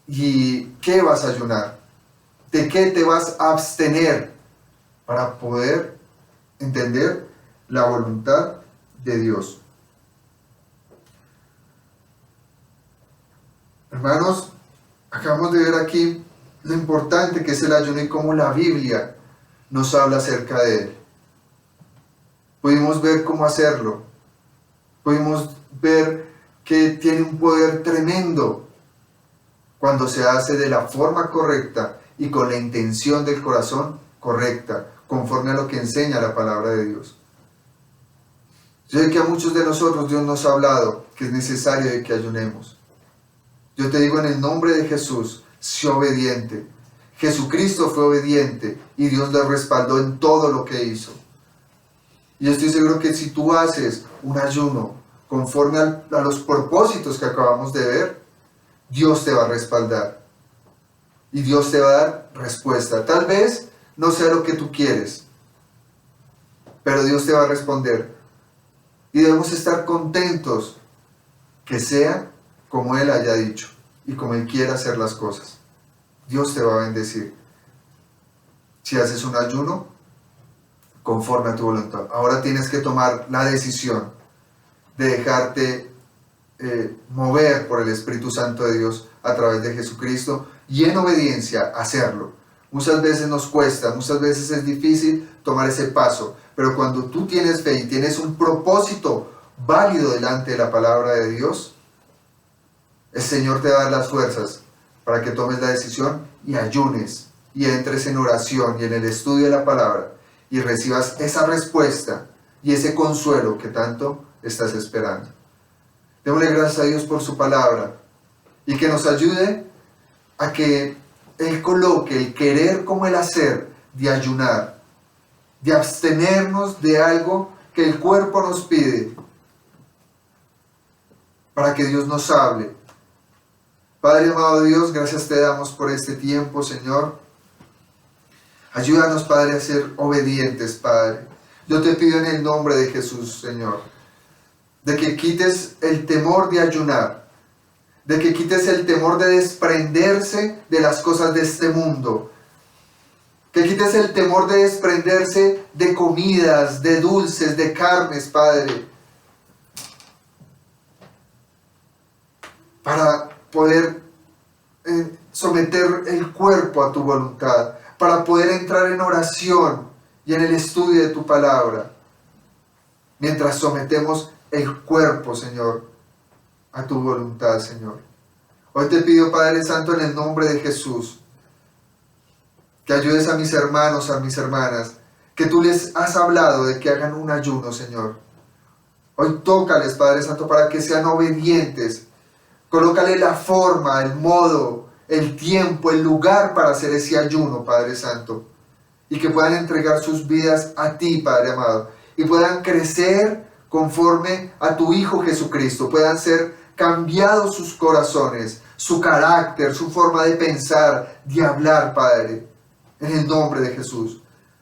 ¿Y qué vas a ayunar? ¿De qué te vas a abstener para poder entender la voluntad de Dios? Hermanos, acabamos de ver aquí lo importante que es el ayuno y cómo la Biblia nos habla acerca de él. Pudimos ver cómo hacerlo. Pudimos ver que tiene un poder tremendo cuando se hace de la forma correcta y con la intención del corazón correcta, conforme a lo que enseña la palabra de Dios. Yo sé que a muchos de nosotros Dios nos ha hablado que es necesario de que ayunemos. Yo te digo en el nombre de Jesús, sé obediente. Jesucristo fue obediente y Dios le respaldó en todo lo que hizo. Y yo estoy seguro que si tú haces un ayuno conforme a los propósitos que acabamos de ver, Dios te va a respaldar. Y Dios te va a dar respuesta. Tal vez no sea lo que tú quieres, pero Dios te va a responder. Y debemos estar contentos que sea como Él haya dicho y como Él quiera hacer las cosas. Dios te va a bendecir si haces un ayuno conforme a tu voluntad. Ahora tienes que tomar la decisión de dejarte mover por el Espíritu Santo de Dios a través de Jesucristo y en obediencia hacerlo. Muchas veces nos cuesta, muchas veces es difícil tomar ese paso, pero cuando tú tienes fe y tienes un propósito válido delante de la palabra de Dios, el Señor te va a dar las fuerzas para que tomes la decisión y ayunes y entres en oración y en el estudio de la palabra y recibas esa respuesta y ese consuelo que tanto estás esperando. Démosle gracias a Dios por su palabra y que nos ayude a que Él coloque el querer como el hacer de ayunar, de abstenernos de algo que el cuerpo nos pide, para que Dios nos hable. Padre amado Dios, gracias te damos por este tiempo, Señor. Ayúdanos, Padre, a ser obedientes, Padre. Yo te pido en el nombre de Jesús, Señor, de que quites el temor de ayunar, de que quites el temor de desprenderse de las cosas de este mundo, que quites el temor de desprenderse de comidas, de dulces, de carnes, Padre, para poder someter el cuerpo a tu voluntad, para poder entrar en oración y en el estudio de tu palabra, mientras sometemos el cuerpo, Señor, a tu voluntad, Señor. Hoy te pido, Padre Santo, en el nombre de Jesús, que ayudes a mis hermanos, a mis hermanas, que tú les has hablado de que hagan un ayuno, Señor. Hoy tócales, Padre Santo, para que sean obedientes. Colócale la forma, el modo, el tiempo, el lugar para hacer ese ayuno, Padre Santo. Y que puedan entregar sus vidas a ti, Padre amado. Y puedan crecer conforme a tu Hijo Jesucristo. Puedan ser cambiados sus corazones, su carácter, su forma de pensar, de hablar, Padre. En el nombre de Jesús.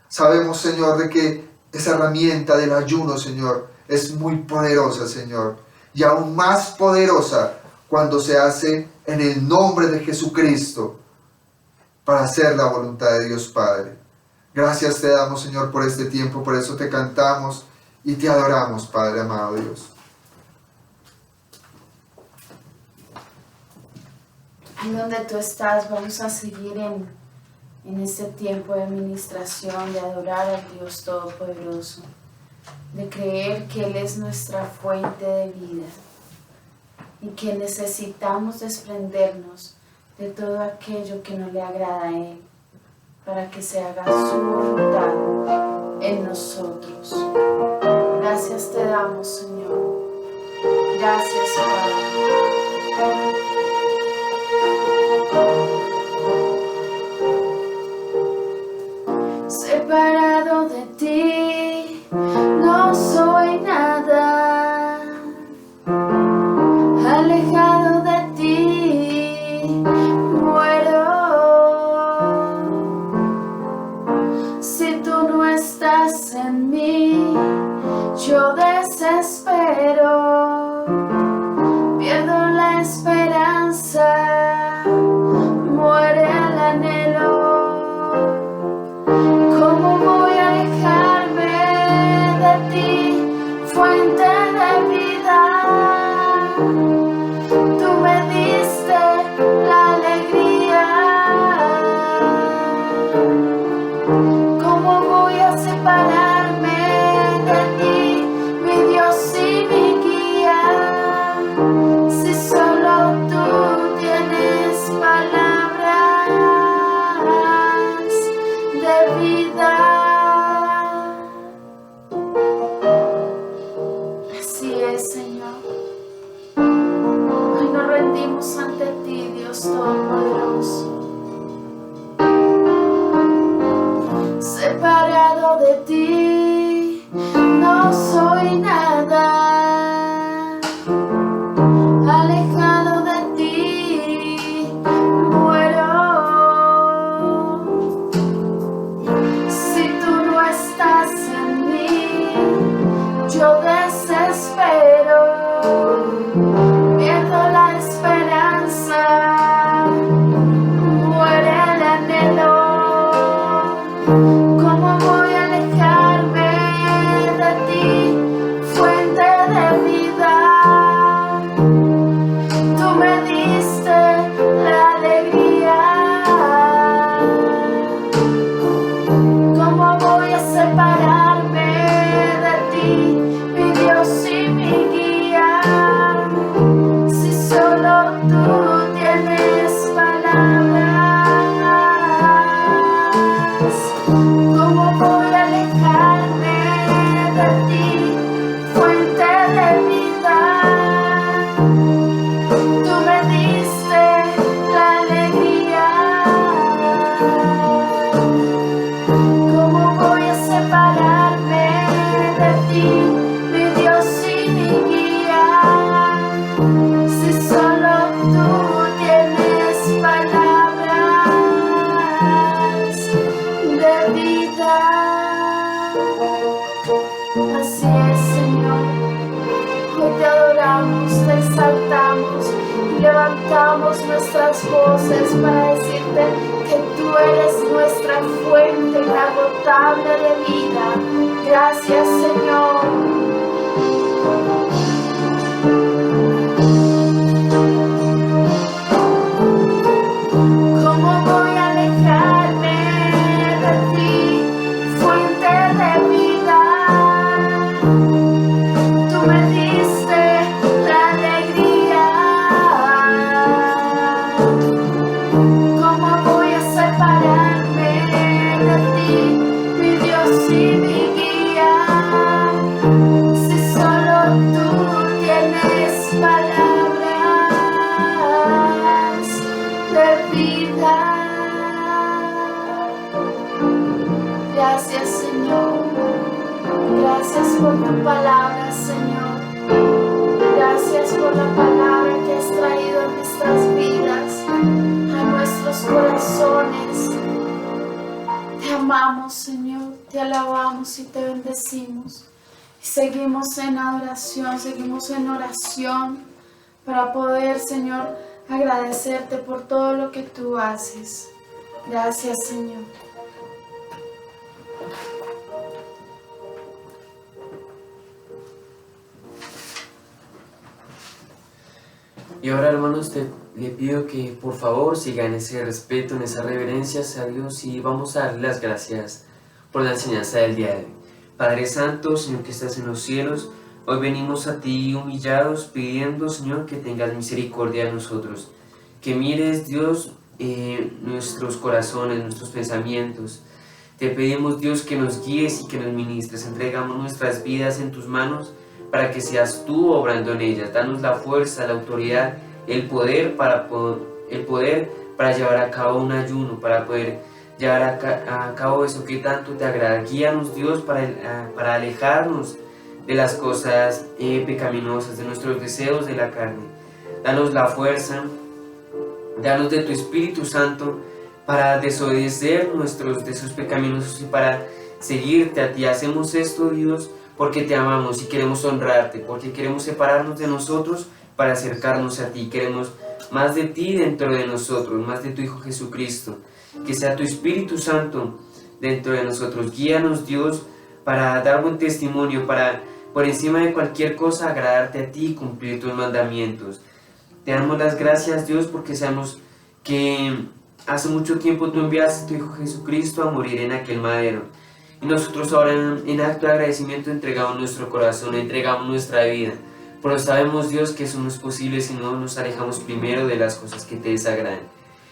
Sabemos, Señor, de que esa herramienta del ayuno, Señor, es muy poderosa, Señor. Y aún más poderosa cuando se hace en el nombre de Jesucristo para hacer la voluntad de Dios Padre. Gracias te damos, Señor, por este tiempo. Por eso te cantamos y te adoramos, Padre amado Dios. Ahí donde tú estás, vamos a seguir en este tiempo de administración, de adorar al Dios Todopoderoso, de creer que Él es nuestra fuente de vida y que necesitamos desprendernos de todo aquello que no le agrada a Él para que se haga su voluntad en nosotros. Gracias te damos, Señor. Gracias, Padre. Separado de ti, no soy nada. Alejado de ti, muero. Si tú no estás en mí, yo desespero. Pierdo la esperanza, muere el anhelo. ¿Cómo voy a alejarme de ti, fuente de vida? Tú me diste la alegría. ¿Cómo voy a separarme de ti, mi Dios y mi guía? Si solo tú tienes palabras de vida. Así es, Señor. Hoy nos rendimos ante ti, Dios Todopoderoso. Separado de ti, no soy nada. Alejado de ti, muero. Si tú no estás en mí, yo desespero. Pierdo la esperanza, muere el anhelo. ¿Cómo voy a alejarme de ti, fuente de vida? Tú me diste la alegría. ¿Cómo voy a separarme de ti, mi Dios y mi guía? Si solo tú tienes palabras. ¿Cómo voy a alejarme de ti, fuente de vida? Tú me diste la alegría. ¿Cómo voy a separarme de ti, mi Dios y mi guía? Si solo tú tienes palabras de vida. Así es, Señor. Hoy te adoramos, te exaltamos y levantamos nuestras voces para decirte que tú eres nuestra fuente inagotable de vida. Gracias, Señor. ¿Cómo voy a alejarme de ti, fuente palabra, Señor. Gracias por la palabra que has traído a nuestras vidas, a nuestros corazones. Te amamos, Señor, te alabamos y te bendecimos. Y seguimos en adoración, seguimos en oración para poder, Señor, agradecerte por todo lo que tú haces. Gracias, Señor. Y ahora, hermanos, le pido que por favor sigan ese respeto, en esa reverencia a Dios, y vamos a darle las gracias por la enseñanza del día de hoy. Padre Santo, Señor que estás en los cielos, hoy venimos a ti humillados, pidiendo, Señor, que tengas misericordia de nosotros, que mires, Dios, nuestros corazones, nuestros pensamientos. Te pedimos, Dios, que nos guíes y que nos ministres. Entregamos nuestras vidas en tus manos para que seas tú obrando en ellas. Danos la fuerza, la autoridad, el poder para llevar a cabo un ayuno, para poder llevar a cabo eso que tanto te agrada. Guíanos, Dios, para alejarnos de las cosas pecaminosas, de nuestros deseos de la carne. Danos la fuerza, danos de tu Espíritu Santo para desobedecer nuestros deseos pecaminosos y para seguirte a ti. Hacemos esto, Dios, porque te amamos y queremos honrarte, porque queremos separarnos de nosotros para acercarnos a ti. Queremos más de ti dentro de nosotros, más de tu Hijo Jesucristo. Que sea tu Espíritu Santo dentro de nosotros. Guíanos, Dios, para dar buen testimonio, para por encima de cualquier cosa agradarte a ti y cumplir tus mandamientos. Te damos las gracias, Dios, porque sabemos que hace mucho tiempo tú enviaste a tu Hijo Jesucristo a morir en aquel madero. Y nosotros ahora en acto de agradecimiento entregamos nuestro corazón, entregamos nuestra vida. Pero sabemos, Dios, que eso no es posible si no nos alejamos primero de las cosas que te desagradan.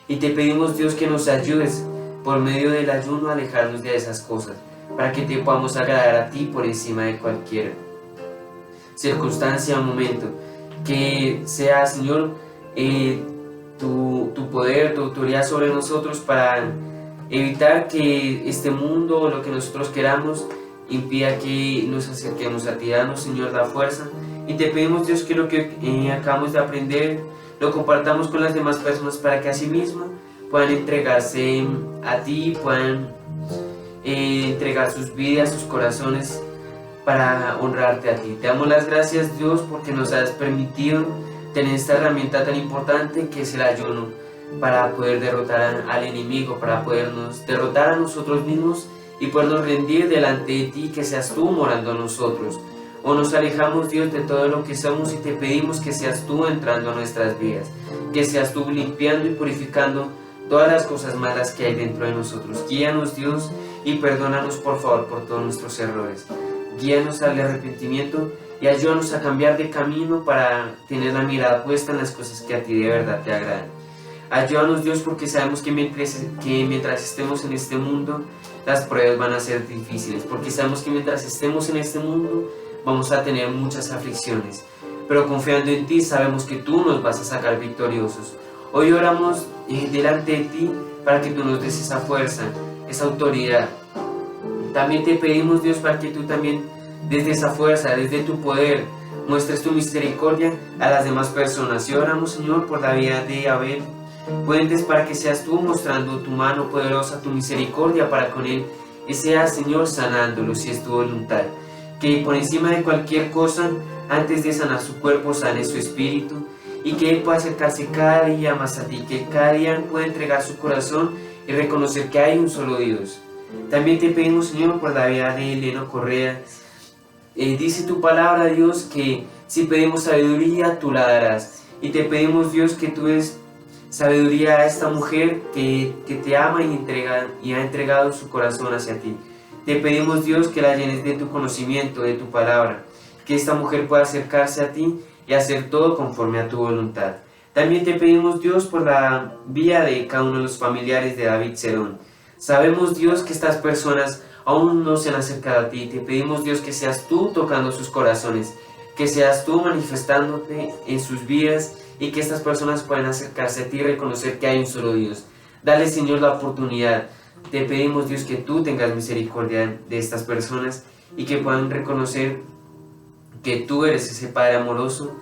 Y te pedimos, Dios, que nos ayudes por medio del ayuno a alejarnos de esas cosas, para que te podamos agradar a ti por encima de cualquier circunstancia o momento. Que sea, Señor, tu poder, tu autoridad sobre nosotros para evitar que este mundo o lo que nosotros queramos impida que nos acerquemos a ti. Danos, Señor, la fuerza, y te pedimos, Dios, que lo que acabamos de aprender lo compartamos con las demás personas para que así mismo puedan entregarse a ti, puedan entregar sus vidas, sus corazones para honrarte a ti. Te damos las gracias, Dios, porque nos has permitido tener esta herramienta tan importante que es el ayuno, para poder derrotar al enemigo, para podernos derrotar a nosotros mismos y podernos rendir delante de ti, que seas tú morando en nosotros. O nos alejamos, Dios, de todo lo que somos y te pedimos que seas tú entrando a nuestras vidas, que seas tú limpiando y purificando todas las cosas malas que hay dentro de nosotros. Guíanos, Dios, y perdónanos, por favor, por todos nuestros errores. Guíanos al arrepentimiento y ayúdanos a cambiar de camino para tener la mirada puesta en las cosas que a ti de verdad te agradan. Ayúdanos, Dios, porque sabemos que mientras estemos en este mundo, las pruebas van a ser difíciles, porque sabemos que mientras estemos en este mundo, vamos a tener muchas aflicciones, pero confiando en ti, sabemos que tú nos vas a sacar victoriosos. Hoy oramos delante de ti para que tú nos des esa fuerza, esa autoridad. También te pedimos, Dios, para que tú también, desde esa fuerza, desde tu poder, muestres tu misericordia a las demás personas. Y oramos, Señor, por la vida de Abel Puentes, para que seas tú mostrando tu mano poderosa, tu misericordia para con él, y seas, Señor, sanándolo si es tu voluntad. Que por encima de cualquier cosa, antes de sanar su cuerpo, sane su espíritu, y que él pueda acercarse cada día más a ti, que cada día pueda entregar su corazón y reconocer que hay un solo Dios. También te pedimos, Señor, por la vida de Elena Correa. Dice tu palabra, Dios, que si pedimos sabiduría, tú la darás. Y te pedimos, Dios, que tú des sabiduría a esta mujer que te ama y ha entregado su corazón hacia ti. Te pedimos, Dios, que la llenes de tu conocimiento, de tu palabra, que esta mujer pueda acercarse a ti y hacer todo conforme a tu voluntad. También te pedimos, Dios, por la vida de cada uno de los familiares de David Cerón. Sabemos, Dios, que estas personas aún no se han acercado a ti. Te pedimos, Dios, que seas tú tocando sus corazones, que seas tú manifestándote en sus vidas y que estas personas puedan acercarse a ti y reconocer que hay un solo Dios. Dale, Señor, la oportunidad. Te pedimos, Dios, que tú tengas misericordia de estas personas y que puedan reconocer que tú eres ese Padre amoroso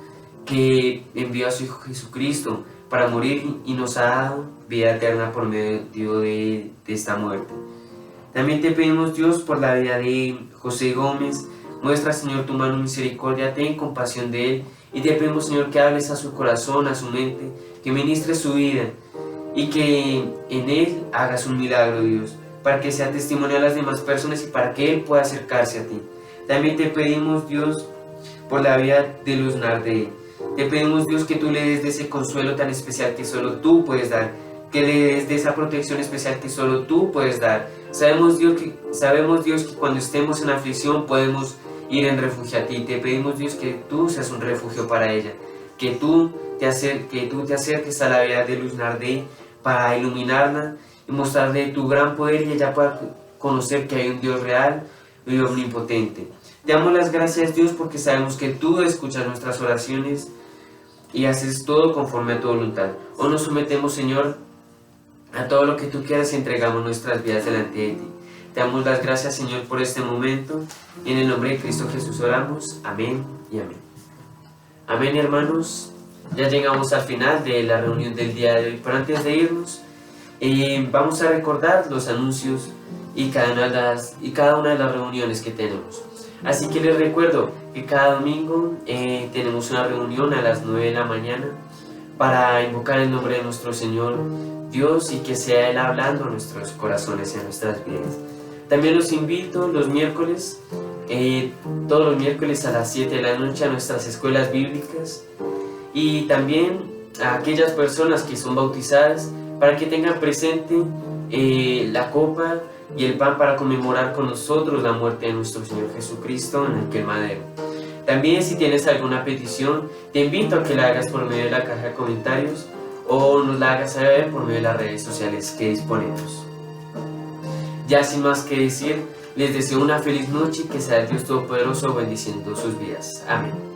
que envió a su Hijo Jesucristo para morir y nos ha dado vida eterna por medio de esta muerte. También te pedimos, Dios, por la vida de José Gómez. Muestra, Señor, tu mano de misericordia, ten compasión de él, y te pedimos, Señor, que hables a su corazón, a su mente, que ministres su vida y que en él hagas un milagro, Dios, para que sea testimonio a las demás personas y para que él pueda acercarse a ti. También te pedimos, Dios, por la vida de Luz Nardé. Te pedimos, Dios, que tú le des de ese consuelo tan especial que solo tú puedes dar, que le des de esa protección especial que solo tú puedes dar. Sabemos, Dios, que cuando estemos en aflicción podemos ir en refugio a ti. Te pedimos, Dios, que tú seas un refugio para ella, que tú te acerques a la vida de Luz Nardé para iluminarla y mostrarle tu gran poder, y ella pueda conocer que hay un Dios real y omnipotente. Te damos las gracias, Dios, porque sabemos que tú escuchas nuestras oraciones y haces todo conforme a tu voluntad. Hoy nos sometemos, Señor, a todo lo que tú quieras y entregamos nuestras vidas delante de ti. Te damos las gracias, Señor, por este momento, y en el nombre de Cristo Jesús oramos. Amén y amén. Amén, hermanos. Ya llegamos al final de la reunión del día de hoy, pero antes de irnos, vamos a recordar los anuncios y cada una de las reuniones que tenemos. Así que les recuerdo que cada domingo tenemos una reunión a las 9 de la mañana para invocar el nombre de nuestro Señor Dios y que sea Él hablando a nuestros corazones y a nuestras vidas. También los invito los miércoles, todos los miércoles a las 7 de la noche a nuestras escuelas bíblicas, y también a aquellas personas que son bautizadas para que tengan presente la copa y el pan para conmemorar con nosotros la muerte de nuestro Señor Jesucristo en aquel madero. También, si tienes alguna petición, te invito a que la hagas por medio de la caja de comentarios o nos la hagas saber por medio de las redes sociales que disponemos. Ya sin más que decir, les deseo una feliz noche y que sea el Dios Todopoderoso bendiciendo sus vidas. Amén.